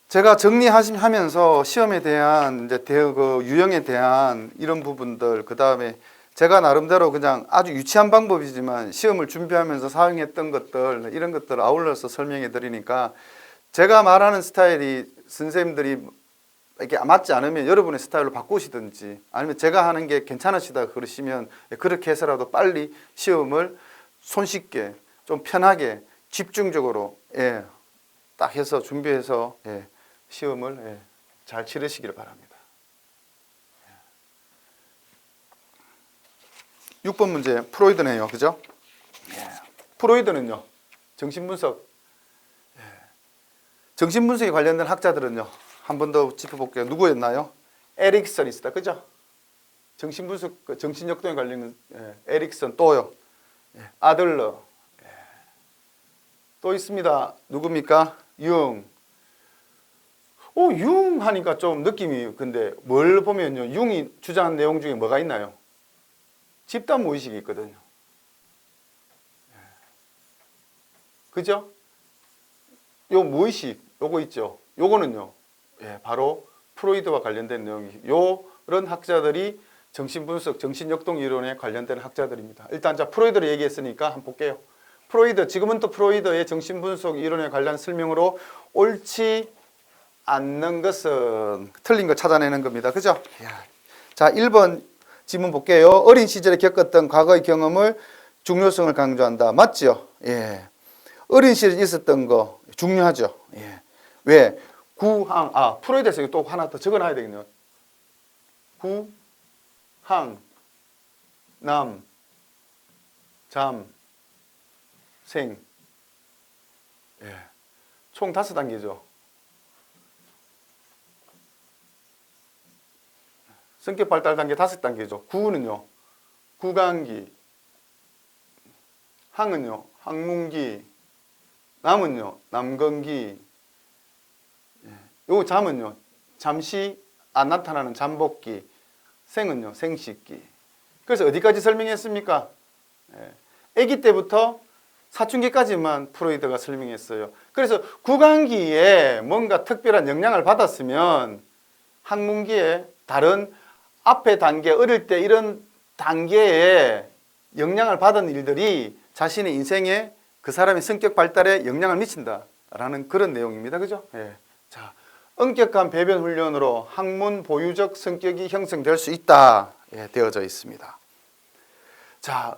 Speaker 1: 제가 정리하면서 시험에 대한 이제 그 유형에 대한 이런 부분들, 그 다음에 제가 나름대로 그냥 아주 유치한 방법이지만 시험을 준비하면서 사용했던 것들, 이런 것들을 아울러서 설명해 드리니까 제가 말하는 스타일이 선생님들이 이렇게 맞지 않으면 여러분의 스타일로 바꾸시든지 아니면 제가 하는 게 괜찮으시다 그러시면 그렇게 해서라도 빨리 시험을 손쉽게 좀 편하게 집중적으로 예, 딱 해서 준비해서 예, 시험을 예, 잘 치르시길 바랍니다. 6번 문제 프로이드네요. 그죠? 예. 프로이드는요. 정신분석. 예. 정신분석에 관련된 학자들은요. 한 번 더 짚어볼게요. 누구였나요? 에릭슨이 있다. 그죠? 정신분석, 정신역동에 관련된 에릭슨 또요. 아들러. 또 있습니다. 누굽니까? 융. 융 하니까 좀 느낌이 근데 뭘 보면요. 융이 주장한 내용 중에 뭐가 있나요? 집단 무의식이 있거든요. 그죠? 요 무의식, 요거 있죠. 요거는요. 바로 프로이드와 관련된 내용이 요런 학자들이 정신분석, 정신역동 이론에 관련된 학자들입니다. 일단 자 프로이드를 얘기했으니까 한번 볼게요. 프로이드, 지금은 또 프로이드의 정신분석 이론에 관련 설명으로 옳지 않는 것은 틀린 거 찾아내는 겁니다. 그죠? 자, 1번 지문 볼게요. 어린 시절에 겪었던 과거의 경험을 중요성을 강조한다. 맞죠? 예. 어린 시절에 있었던 거 중요하죠. 예. 왜? 프로이드에서 또 하나 더 적어놔야 되겠네요. 구항, 남, 잠, 생. 총 5단계죠. 성격 발달 단계 5단계죠. 구는요. 구강기. 항은요. 항문기. 남은요. 남건기. 요 잠은요. 잠시 안 나타나는 잠복기. 생은요. 생식기. 그래서 어디까지 설명했습니까? 아기 때부터 사춘기까지만 프로이드가 설명했어요. 그래서 구강기에 뭔가 특별한 영향을 받았으면 학문기에 다른 앞에 단계, 어릴 때 이런 단계에 영향을 받은 일들이 자신의 인생에 그 사람의 성격 발달에 영향을 미친다라는 그런 내용입니다. 그죠? 자, 엄격한 배변 훈련으로 학문 보유적 성격이 형성될 수 있다. 되어져 있습니다. 자,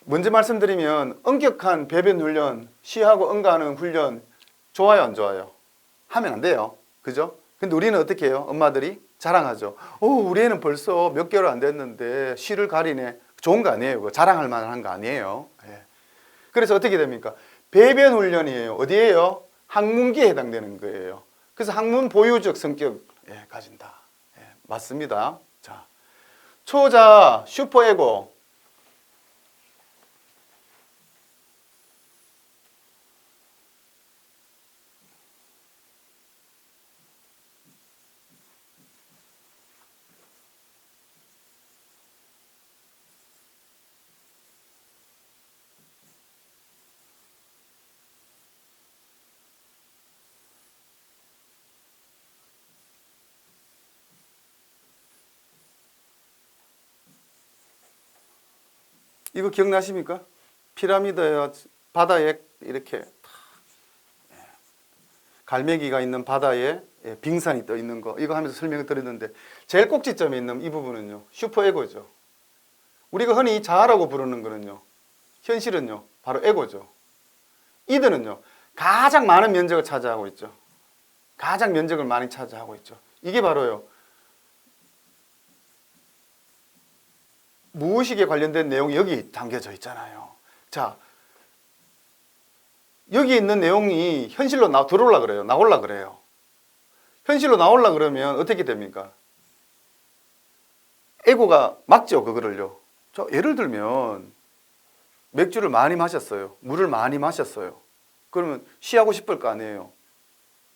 Speaker 1: 먼저 말씀드리면 엄격한 배변 훈련, 쉬하고 응가하는 훈련 좋아요, 안 좋아요? 하면 안 돼요. 그죠? 근데 우리는 어떻게 해요? 엄마들이 자랑하죠. 우리 애는 벌써 몇 개월 안 됐는데 쉬를 가리네. 좋은 거 아니에요. 자랑할 만한 거 아니에요. 그래서 어떻게 됩니까? 배변 훈련이에요. 어디에요? 학문기에 해당되는 거예요. 그래서 학문 보유적 성격을 가진다. 맞습니다. 자, 초자 슈퍼에고. 이거 기억나십니까? 피라미드에 바다에 이렇게 갈매기가 있는 바다에 빙산이 떠 있는 거 이거 하면서 설명을 드렸는데 제일 꼭지점에 있는 이 부분은요 슈퍼에고죠. 우리가 흔히 자아라고 부르는 거는요 현실은요 바로 에고죠. 이들은요 가장 많은 면적을 차지하고 있죠. 가장 면적을 많이 차지하고 있죠. 이게 바로요 무의식에 관련된 내용이 여기 담겨져 있잖아요. 자, 여기 있는 내용이 현실로 들어올라 그래요. 나올라 그래요. 현실로 나올라 그러면 어떻게 됩니까? 에고가 막죠, 그거를요. 저 예를 들면 맥주를 많이 마셨어요. 물을 많이 마셨어요. 그러면 쉬하고 싶을 거 아니에요.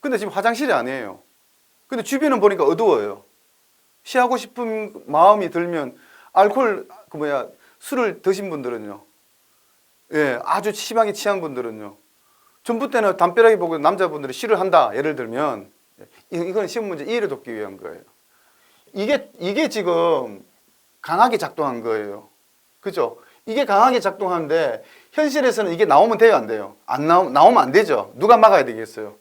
Speaker 1: 근데 지금 화장실이 아니에요. 근데 주변은 보니까 어두워요. 쉬하고 싶은 마음이 들면 알코올 술을 드신 분들은요. 아주 심하게 취한 분들은요. 전부 때는 담벼락에 보고 남자분들이 쉬를 한다. 예를 들면 이건 시험 문제 이해를 돕기 위한 거예요. 이게 지금 강하게 작동한 거예요. 그죠? 이게 강하게 작동하는데 현실에서는 이게 나오면 돼요, 안 돼요? 나오면 안 되죠. 누가 막아야 되겠어요?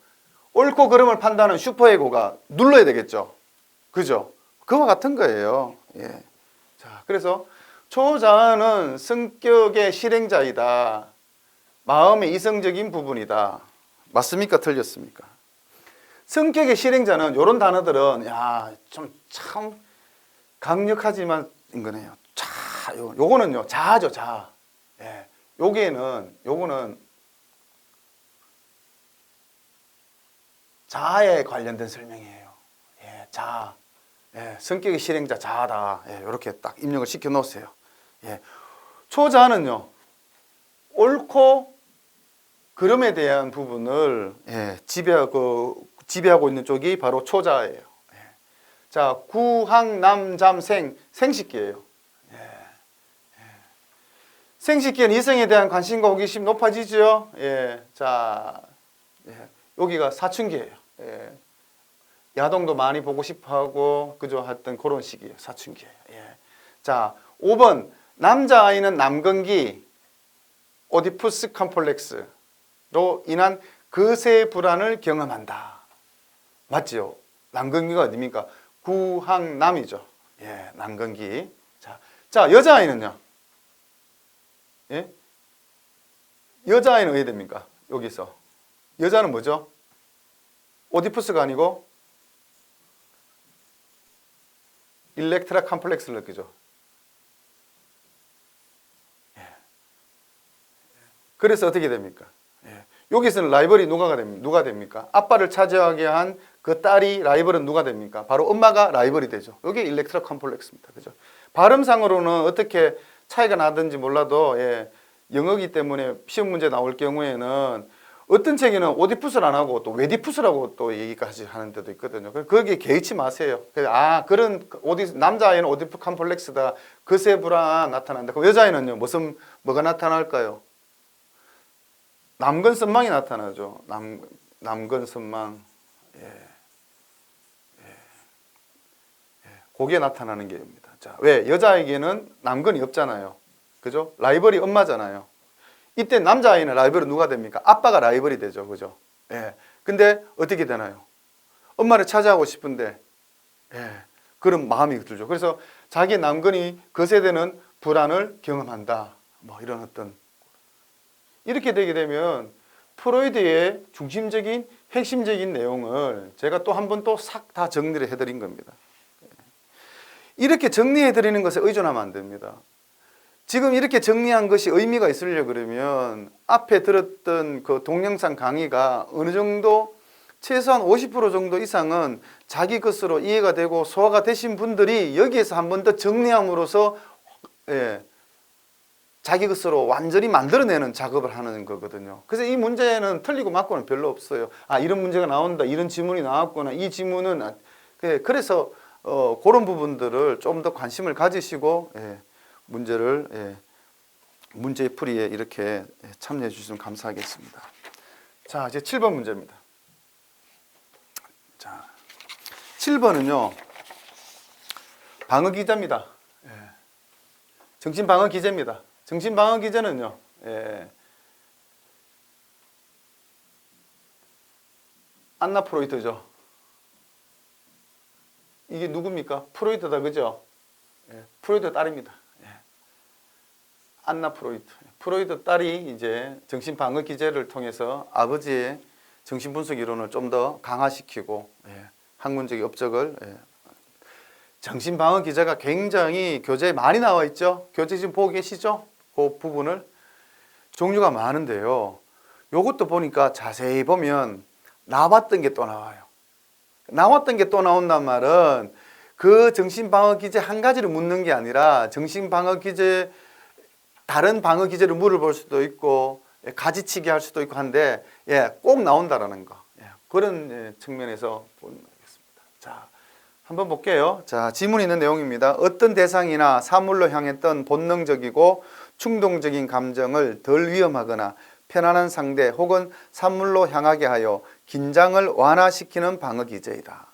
Speaker 1: 옳고 그름을 판단하는 슈퍼에고가 눌러야 되겠죠. 그죠? 그와 같은 거예요. 자, 그래서 초자아는 성격의 실행자이다. 마음의 이성적인 부분이다. 맞습니까? 틀렸습니까? 성격의 실행자는 이런 단어들은 좀 참 강력하지만 거네요. 요거는요 자아죠, 자아. 요거는 자아에 관련된 설명이에요. 자아. 예, 성격이 실행자 자다. 예, 이렇게 딱 입력을 시켜 놓으세요. 예. 초자는요, 옳고 그름에 대한 부분을 예, 지배하고 있는 쪽이 바로 초자예요. 예. 자, 구항남잠생 생식기예요. 예. 예. 생식기는 이성에 대한 관심과 호기심 높아지죠. 예. 자, 예. 여기가 사춘기예요. 예. 야동도 많이 보고 싶어하고 그죠? 하여튼 그런 시기예요. 사춘기예요. 예. 자, 5번 남자아이는 남근기 오디푸스 컴플렉스로 인한 거세 불안을 경험한다. 맞지요? 남근기가 어디입니까? 구항남이죠. 예, 남근기. 자, 여자아이는요? 예? 여자아이는 어디 됩니까? 여기서. 여자는 뭐죠? 오디푸스가 아니고 일렉트라 컴플렉스를 느끼죠. 예. 그래서 어떻게 됩니까? 예. 여기서는 라이벌이 누가 됩니까? 아빠를 차지하게 한 그 딸이 라이벌은 누가 됩니까? 바로 엄마가 라이벌이 되죠. 이게 일렉트라 컴플렉스입니다. 그죠? 발음상으로는 어떻게 차이가 나든지 몰라도 예. 영어기 때문에 시험 문제 나올 경우에는 어떤 책에는 오디푸스를 안 하고 또 웨디푸스라고 또 얘기까지 하는 데도 있거든요. 거기에 개의치 마세요. 그런 남자아이는 오디푸스 컴플렉스다. 거세 불안 나타난다. 그럼 여자아이는요, 뭐가 나타날까요? 남근선망이 나타나죠. 남근선망. 예. 예. 예. 그게 나타나는 게입니다. 자, 왜? 여자에게는 남근이 없잖아요. 그죠? 라이벌이 엄마잖아요. 이때 남자아이는 라이벌은 누가 됩니까? 아빠가 라이벌이 되죠. 그죠? 예. 근데 어떻게 되나요? 엄마를 차지하고 싶은데, 예. 그런 마음이 들죠. 그래서 자기 남근이 거세되는 불안을 경험한다. 뭐 이런 어떤. 이렇게 되게 되면 프로이드의 중심적인 핵심적인 내용을 제가 또 한 번 또 싹 다 정리를 해드린 겁니다. 이렇게 정리해드리는 것에 의존하면 안 됩니다. 지금 이렇게 정리한 것이 의미가 있으려고 그러면 앞에 들었던 그 동영상 강의가 어느 정도 최소한 50% 정도 이상은 자기 것으로 이해가 되고 소화가 되신 분들이 여기에서 한 번 더 정리함으로써 예, 자기 것으로 완전히 만들어내는 작업을 하는 거거든요. 그래서 이 문제는 틀리고 맞고는 별로 없어요. 아, 이런 문제가 나온다. 이런 지문이 나왔구나. 이 지문은 그래서 그런 부분들을 좀 더 관심을 가지시고 예, 문제 풀이에 이렇게 참여해 주시면 감사하겠습니다. 자, 이제 7번 문제입니다. 자, 7번은요. 방어 기제입니다. 예. 정신 방어 기제입니다. 정신 방어 기제는요. 예. 안나 프로이트죠. 이게 누굽니까? 프로이트다, 그죠? 예. 프로이트 딸입니다. 예. 안나 프로이트. 프로이트 딸이 이제 정신 방어 기제를 통해서 아버지의 정신 분석 이론을 좀 더 강화시키고 예. 학문적인 업적을 예. 정신 방어 기제가 굉장히 교재에 많이 나와 있죠. 교재 지금 보고 계시죠? 그 부분을 종류가 많은데요. 요것도 보니까 자세히 보면 나왔던 게 또 나와요. 나왔던 게 또 나온단 말은 그 정신방어 기제 한 가지를 묻는 게 아니라 정신방어 기제 다른 방어 기제를 물어볼 수도 있고 가지치기 할 수도 있고 한데 예, 꼭 나온다라는 거. 예, 그런 측면에서 보는 거겠습니다. 자, 한번 볼게요. 자, 지문이 있는 내용입니다. 어떤 대상이나 사물로 향했던 본능적이고 충동적인 감정을 덜 위험하거나 편안한 상대 혹은 사물로 향하게 하여 긴장을 완화시키는 방어 기제이다.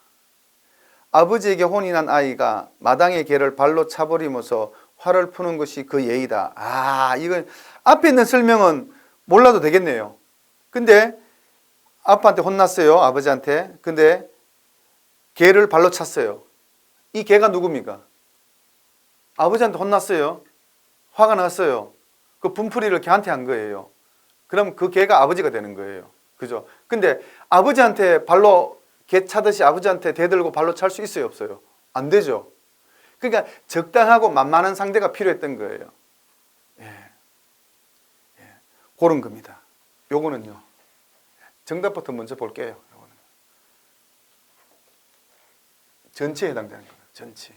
Speaker 1: 아버지에게 혼이 난 아이가 마당의 개를 발로 차버리면서 화를 푸는 것이 그 예의다. 아, 이건 앞에 있는 설명은 몰라도 되겠네요. 근데 아빠한테 혼났어요. 아버지한테. 근데 개를 발로 찼어요. 이 개가 누굽니까? 아버지한테 혼났어요. 화가 났어요. 그 분풀이를 걔한테 한 거예요. 그럼 그 개가 아버지가 되는 거예요. 그죠? 근데 아버지한테 발로 개 차듯이 아버지한테 대들고 발로 찰 수 있어요? 없어요? 안 되죠. 그러니까 적당하고 만만한 상대가 필요했던 거예요. 예. 예. 그런 겁니다. 요거는요. 정답부터 먼저 볼게요. 요거는. 전체에 해당되는 거예요. 전치.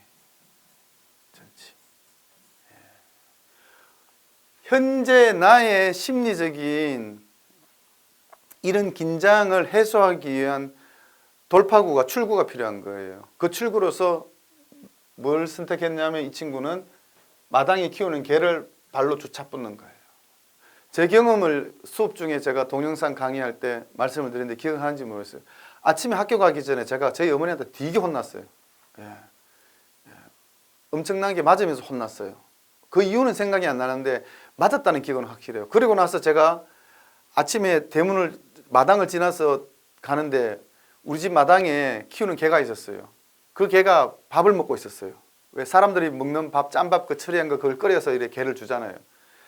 Speaker 1: 현재 나의 심리적인 이런 긴장을 해소하기 위한 돌파구가, 출구가 필요한 거예요. 그 출구로서 뭘 선택했냐면 이 친구는 마당에 키우는 개를 발로 주차붙는 거예요. 제 경험을 수업 중에 제가 동영상 강의할 때 말씀을 드렸는데 기억하는지 모르겠어요. 아침에 학교 가기 전에 제가 저희 어머니한테 되게 혼났어요. 엄청나게 맞으면서 혼났어요. 그 이유는 생각이 안 나는데 맞았다는 기억은 확실해요. 그리고 나서 제가 아침에 대문을 마당을 지나서 가는데 우리 집 마당에 키우는 개가 있었어요. 그 개가 밥을 먹고 있었어요. 왜 사람들이 먹는 밥, 짠밥 그 처리한 거 그걸 끓여서 이렇게 개를 주잖아요.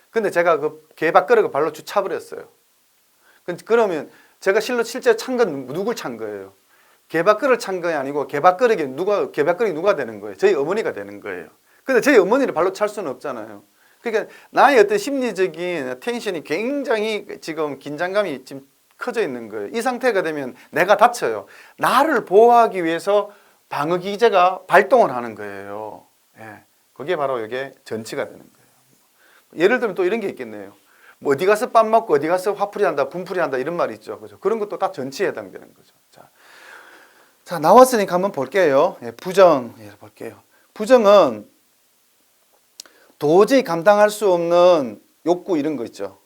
Speaker 1: 근데 제가 그 개 밥그릇을 발로 쭉 차버렸어요. 그러면 제가 실제 찬 건 누굴 찬 거예요? 개 밥그릇을 찬 게 아니고 개 밥그릇이 누가 되는 거예요? 저희 어머니가 되는 거예요. 근데 저희 어머니를 발로 찰 수는 없잖아요. 그러니까 나의 어떤 심리적인 텐션이 굉장히 지금 긴장감이 지금 커져 있는 거예요. 이 상태가 되면 내가 다쳐요. 나를 보호하기 위해서 방어 기제가 발동을 하는 거예요. 예. 그게 바로 이게 전치가 되는 거예요. 예를 들면 또 이런 게 있겠네요. 뭐 어디 가서 밥 먹고 어디 가서 화풀이 한다, 분풀이 한다 이런 말이 있죠. 그죠? 그런 것도 다 전치에 해당되는 거죠. 자, 나왔으니까 한번 볼게요. 예, 부정. 예, 볼게요. 부정은 도저히 감당할 수 없는 욕구 이런 거 있죠.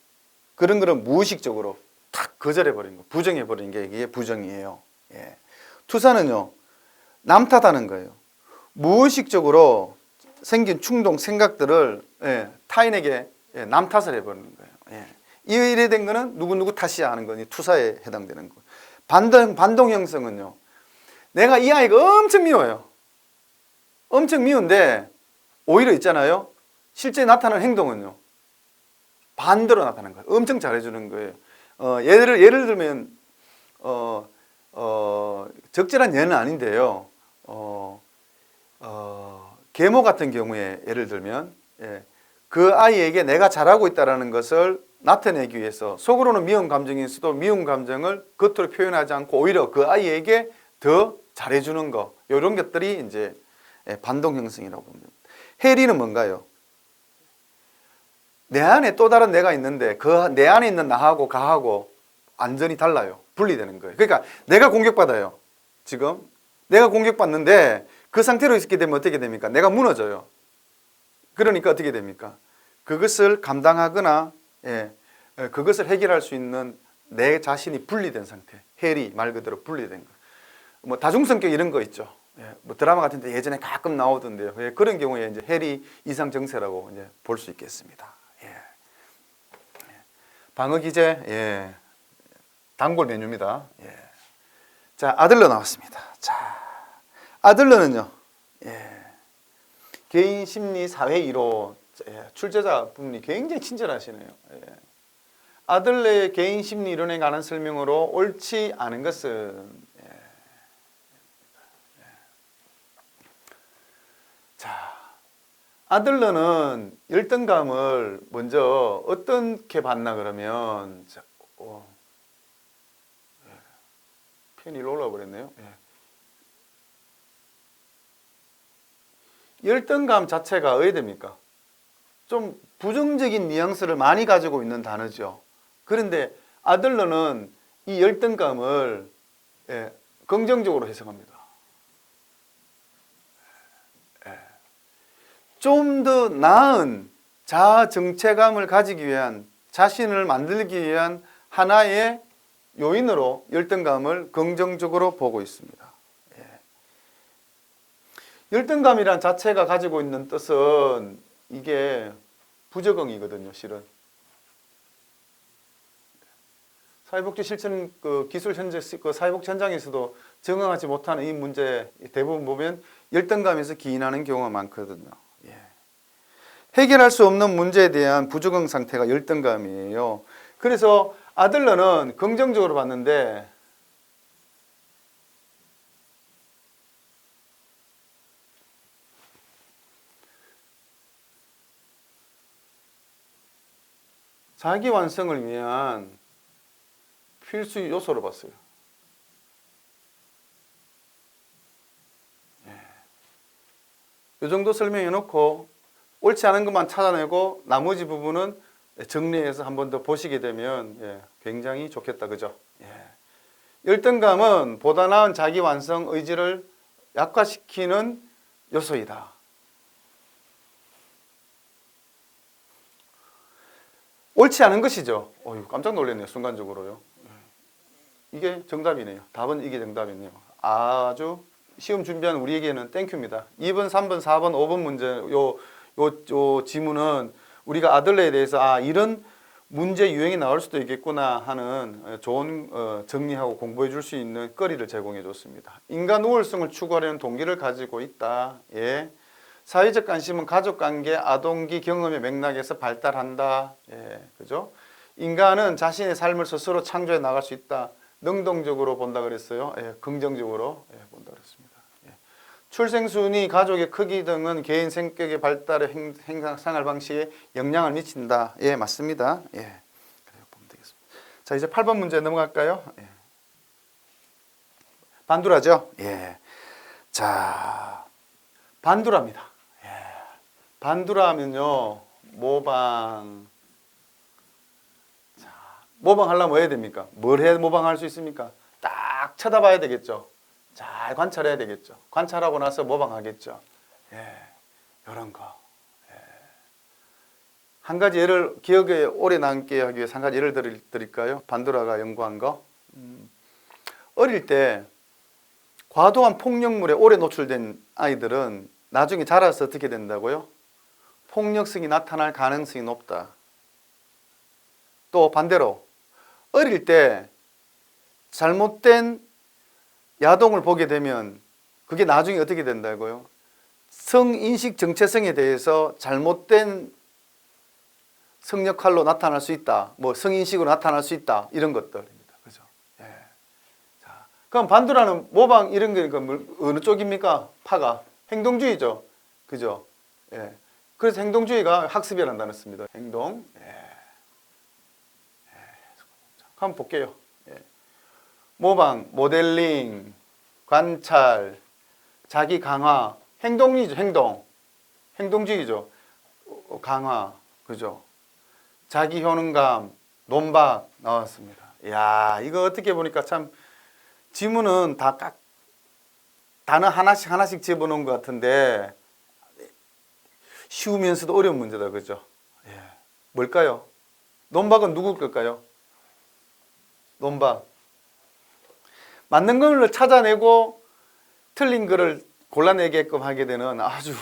Speaker 1: 그런 거를 무의식적으로 탁 거절해버린 거, 부정해버린 게 이게 부정이에요. 예. 투사는요, 남 탓하는 거예요. 무의식적으로 생긴 충동, 생각들을 타인에게 남 탓을 해버리는 거예요. 이래 된 거는 누구 탓이야 하는 거니 투사에 해당되는 거예요. 반동 형성은요, 내가 이 아이가 엄청 미워요. 엄청 미운데 오히려 있잖아요. 실제 나타나는 행동은요, 반대로 나타나는 거예요. 엄청 잘해주는 거예요. 예를 들면 적절한 예는 아닌데요. 계모 같은 경우에 예를 들면 그 아이에게 내가 잘하고 있다는 것을 나타내기 위해서 속으로는 미운 감정이 있어도 미운 감정을 겉으로 표현하지 않고 오히려 그 아이에게 더 잘해주는 거, 이런 것들이 이제 반동 형성이라고 봅니다. 해리는 뭔가요? 내 안에 또 다른 내가 있는데 그 내 안에 있는 나하고 가하고 완전히 달라요. 분리되는 거예요. 그러니까 내가 공격받아요. 지금 내가 공격받는데 그 상태로 있게 되면 어떻게 됩니까? 내가 무너져요. 그러니까 어떻게 됩니까? 그것을 감당하거나 그것을 해결할 수 있는 내 자신이 분리된 상태. 해리 말 그대로 분리된 거. 뭐 다중성격 이런 거 있죠. 뭐 드라마 같은데 예전에 가끔 나오던데요. 그런 경우에 이제 해리 이상 정세라고 이제 볼 수 있겠습니다. 방어 기제, 단골 메뉴입니다. 자, 아들러 나왔습니다. 자, 아들러는요, 개인 심리 사회 1호 출제자 분이 굉장히 친절하시네요. 아들러의 개인 심리 이론에 관한 설명으로 옳지 않은 것은 자, 아들러는 열등감을 먼저 어떻게 봤나 그러면 펜이 일로 올라와 버렸네요. 열등감 자체가 어디 됩니까? 좀 부정적인 뉘앙스를 많이 가지고 있는 단어죠. 그런데 아들러는 이 열등감을 긍정적으로 해석합니다. 좀 더 나은 자아 정체감을 가지기 위한, 자신을 만들기 위한 하나의 요인으로 열등감을 긍정적으로 보고 있습니다. 열등감이란 자체가 가지고 있는 뜻은 이게 부적응이거든요, 실은. 사회복지 실천 기술 사회복지 현장에서도 적응하지 못하는 이 문제 대부분 보면 열등감에서 기인하는 경우가 많거든요. 해결할 수 없는 문제에 대한 부적응 상태가 열등감이에요. 그래서 아들러는 긍정적으로 봤는데 자기 완성을 위한 필수 요소로 봤어요. 이 정도 설명해 놓고 옳지 않은 것만 찾아내고 나머지 부분은 정리해서 한 번 더 보시게 되면 굉장히 좋겠다. 그죠? 열등감은 보다 나은 자기 완성 의지를 약화시키는 요소이다. 옳지 않은 것이죠. 깜짝 놀랐네요. 순간적으로요. 이게 정답이네요. 답은 이게 정답이네요. 아주 시험 준비하는 우리에게는 땡큐입니다. 2번, 3번, 4번, 5번 문제 요 지문은 우리가 아들러에 대해서 이런 문제 유형이 나올 수도 있겠구나 하는 좋은 정리하고 공부해 줄 수 있는 거리를 제공해 줬습니다. 인간 우월성을 추구하려는 동기를 가지고 있다. 예. 사회적 관심은 가족관계, 아동기 경험의 맥락에서 발달한다. 예. 그죠? 인간은 자신의 삶을 스스로 창조해 나갈 수 있다. 능동적으로 본다 그랬어요. 예. 긍정적으로 본다 그랬습니다. 예. 출생 순위, 가족의 크기 등은 개인 성격의 발달에 생활 방식에 영향을 미친다. 예, 맞습니다. 예. 그래요, 보면 되겠습니다. 자, 이제 8번 문제 넘어갈까요? 예. 반두라죠? 예. 자, 반두라입니다. 예. 반두라면요, 모방. 자, 모방하려면 뭐 해야 됩니까? 뭘 해야 모방할 수 있습니까? 딱 쳐다봐야 되겠죠. 잘 관찰해야 되겠죠. 관찰하고 나서 모방하겠죠. 예, 이런 거. 예. 한 가지 예를 기억에 오래 남게 하기 위해서 한 가지 예를 드릴까요? 반두라가 연구한 거. 어릴 때 과도한 폭력물에 오래 노출된 아이들은 나중에 자라서 어떻게 된다고요? 폭력성이 나타날 가능성이 높다. 또 반대로 어릴 때 잘못된 야동을 보게 되면 그게 나중에 어떻게 된다고요? 성인식 정체성에 대해서 잘못된 성역할로 나타날 수 있다. 뭐 성인식으로 나타날 수 있다. 이런 것들입니다. 그죠? 예. 자, 그럼 반두라는 모방 이런 게 어느 쪽입니까? 파가 행동주의죠. 그죠? 예. 그래서 행동주의가 학습이라는 단어를 씁니다. 행동. 예. 예. 한번 볼게요. 예. 모방, 모델링, 관찰, 자기 강화, 행동이죠. 행동주의죠. 강화, 그죠? 자기 효능감, 논박 나왔습니다. 이야, 이거 어떻게 보니까 참 지문은 다 단어 하나씩 집어넣은 것 같은데 쉬우면서도 어려운 문제다, 그죠? 예. 뭘까요? 논박은 누구 걸까요? 논박. 맞는 걸로 찾아내고 틀린 거를 골라내게끔 하게 되는 아주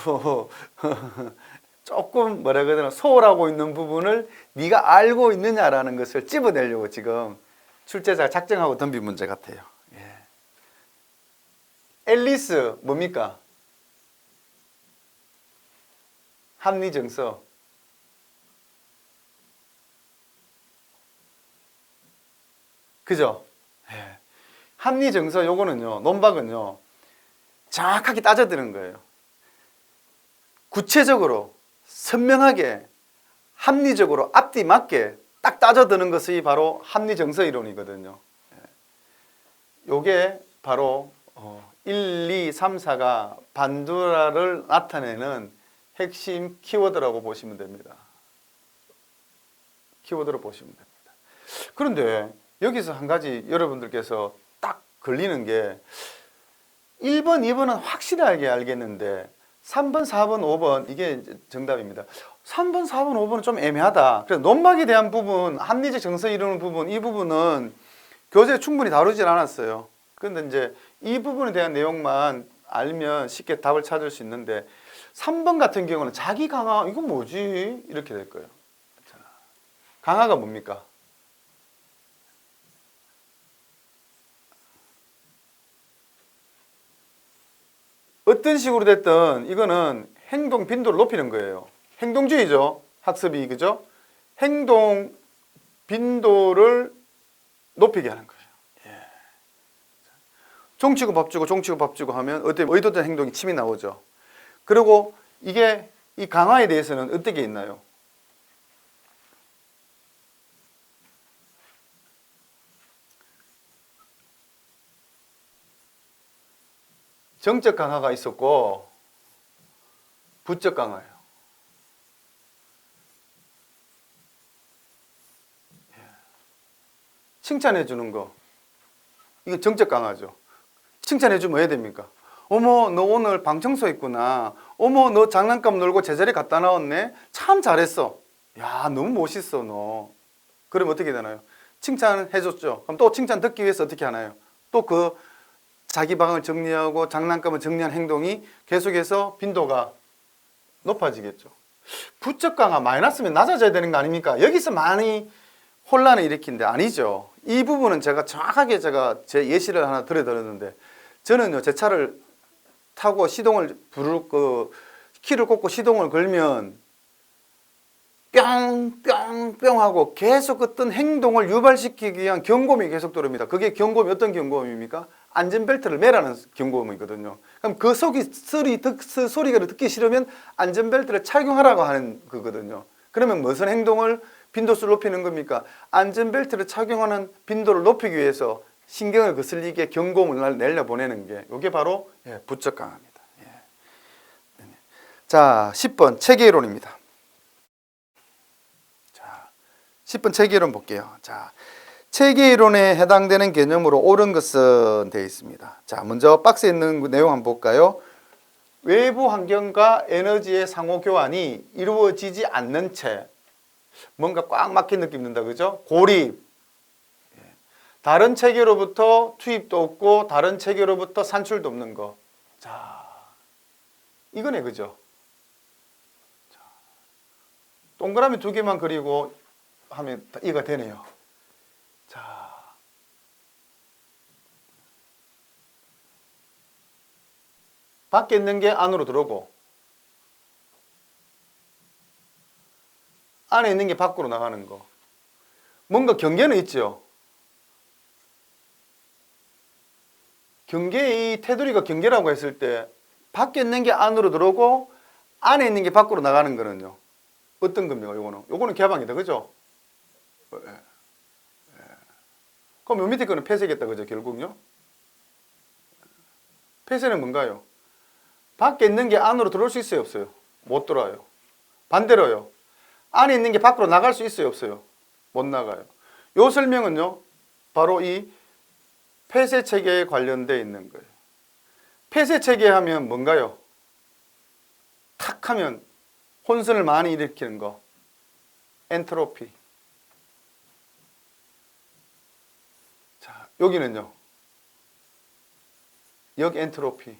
Speaker 1: 조금 뭐라 그래야 되나 소홀하고 있는 부분을 네가 알고 있느냐라는 것을 찝어내려고 지금 출제자가 작정하고 덤빈 문제 같아요. 예. 앨리스 뭡니까? 합리정서. 그죠? 예. 합리정서 요거는요, 논박은요, 정확하게 따져드는 거예요. 구체적으로, 선명하게, 합리적으로 앞뒤 맞게 딱 따져드는 것이 바로 합리정서 이론이거든요. 요게 바로 1, 2, 3, 4가 반두라를 나타내는 핵심 키워드라고 보시면 됩니다. 키워드로 보시면 됩니다. 그런데 여기서 한 가지 여러분들께서 딱 걸리는 게 1번, 2번은 확실하게 알겠는데 3번, 4번, 5번 이게 정답입니다. 3번, 4번, 5번은 좀 애매하다. 그래서 논박에 대한 부분, 합리적 정서 이루는 부분, 이 부분은 교재에 충분히 다루질 않았어요. 그런데 이제 이 부분에 대한 내용만 알면 쉽게 답을 찾을 수 있는데 3번 같은 경우는 자기 강화, 이건 뭐지? 이렇게 될 거예요. 강화가 뭡니까? 어떤 식으로 됐든 이거는 행동 빈도를 높이는 거예요. 행동주의죠. 학습이, 그죠? 행동 빈도를 높이게 하는 거예요. 예. 종치고 밥 주고 종치고 밥 주고 하면 의도된 행동이 침이 나오죠. 그리고 이게 이 강화에 대해서는 어떻게 있나요? 정적 강화가 있었고 부쩍 강화해요. 칭찬해 주는 거, 이거 정적 강화죠. 칭찬해 주면 뭐 해야 됩니까? 어머, 너 오늘 방 청소했구나. 어머, 너 장난감 놀고 제자리 갖다 놔왔네. 참 잘했어. 야, 너무 멋있어, 너. 그럼 어떻게 되나요? 칭찬해 줬죠. 그럼 또 칭찬 듣기 위해서 어떻게 하나요? 또 그 자기 방을 정리하고 장난감을 정리한 행동이 계속해서 빈도가 높아지겠죠. 부적 강화 마이너스면 낮아져야 되는 거 아닙니까? 여기서 많이 혼란을 일으키는데 아니죠. 이 부분은 제가 정확하게 제 예시를 하나 들었는데, 저는요, 제 차를 타고 시동을 키를 꽂고 시동을 걸면 뿅뿅뿅 하고 계속 어떤 행동을 유발시키기 위한 경고음이 계속 들어옵니다. 그게 경고음이 어떤 경고음입니까? 안전벨트를 매라는 경고음이거든요. 그럼 그 소리가 듣기 싫으면 안전벨트를 착용하라고 하는 거거든요. 그러면 무슨 행동을 빈도수를 높이는 겁니까? 안전벨트를 착용하는 빈도를 높이기 위해서 신경을 거슬리게 경고음을 내려보내는 게, 이게 바로 부적 강화입니다. 자, 10번 체계이론입니다. 자, 10번 체계이론 볼게요. 자, 체계이론에 해당되는 개념으로 옳은 것은 되어 있습니다. 자, 먼저 박스에 있는 내용 한번 볼까요? 외부 환경과 에너지의 상호 교환이 이루어지지 않는 채 뭔가 꽉 막힌 느낌 든다, 그죠? 고립. 다른 체계로부터 투입도 없고 다른 체계로부터 산출도 없는 거. 자, 이거네, 그죠? 자, 동그라미 2개만 그리고 하면 이가 되네요. 자, 밖에 있는 게 안으로 들어오고 안에 있는 게 밖으로 나가는 거. 뭔가 경계는 있죠. 경계의 테두리가 경계라고 했을 때 밖에 있는 게 안으로 들어오고 안에 있는 게 밖으로 나가는 거는요, 어떤 겁니까? 요거는 개방이다, 그죠? 그럼 요 밑에 거는 폐쇄겠다, 그죠? 결국요. 폐쇄는 뭔가요? 밖에 있는 게 안으로 들어올 수 있어요, 없어요? 못 들어와요. 반대로요, 안에 있는 게 밖으로 나갈 수 있어요, 없어요? 못 나가요. 요 설명은요, 바로 이 폐쇄 체계에 관련되어 있는 거예요. 폐쇄 체계 하면 뭔가요? 탁 하면 혼선을 많이 일으키는 거. 엔트로피. 자, 여기는요, 여기 엔트로피.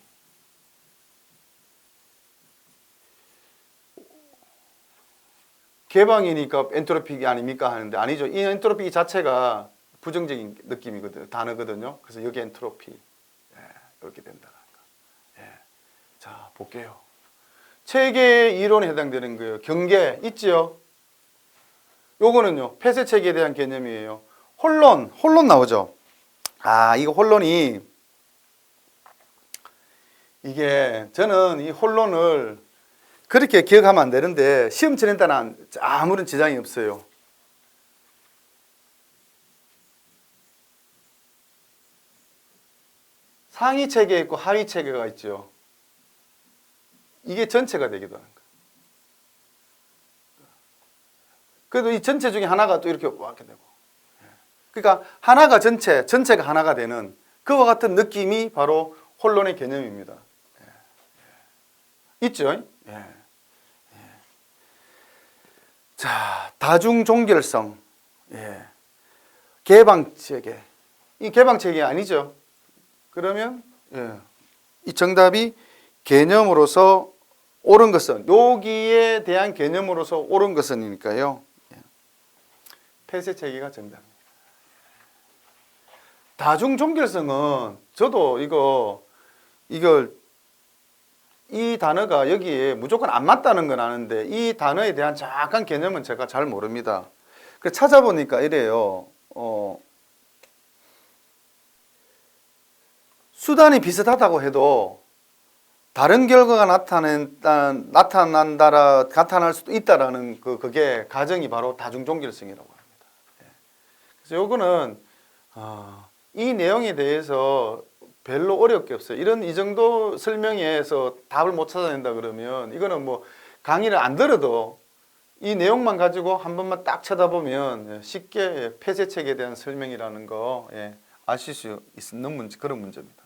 Speaker 1: 개방이니까 엔트로피 아닙니까 하는데 아니죠. 이 엔트로피 자체가 부정적인 느낌이거든요. 단어거든요. 그래서 여기 엔트로피. 이렇게 된다. 자, 볼게요. 체계 이론에 해당되는 거예요. 경계 있지요? 요거는요, 폐쇄 체계에 대한 개념이에요. 혼론 나오죠. 아, 이거 혼론이, 이게 저는 이 혼론을 그렇게 기억하면 안 되는데 시험 치는 데는 아무런 지장이 없어요. 상위 체계 있고 하위 체계가 있죠. 이게 전체가 되기도 하는 거예요. 그래도 이 전체 중에 하나가 또 이렇게 왔게 되고, 그러니까 하나가 전체가 하나가 되는 그와 같은 느낌이 바로 혼론의 개념입니다. 있죠? 자, 다중 종결성, 개방 체계. 이 개방 체계 아니죠? 그러면 이 정답이 개념으로서 옳은 것은, 여기에 대한 개념으로서 옳은 것은이니까요, 폐쇄 체계가 정답입니다. 다중 종결성은 저도 이걸 이 단어가 여기에 무조건 안 맞다는 건 아는데 이 단어에 대한 정확한 개념은 제가 잘 모릅니다. 그래서 찾아보니까 이래요. 수단이 비슷하다고 해도 다른 결과가 나타날 수도 있다라는 그게 가정이 바로 다중 종결성이라고 합니다. 그래서 요거는 이 내용에 대해서 별로 어렵게 없어요. 이 정도 설명에서 답을 못 찾아낸다 그러면 이거는 뭐 강의를 안 들어도 이 내용만 가지고 한 번만 딱 쳐다보면 쉽게 폐쇄책에 대한 설명이라는 거 아실 수 있는 문제, 그런 문제입니다.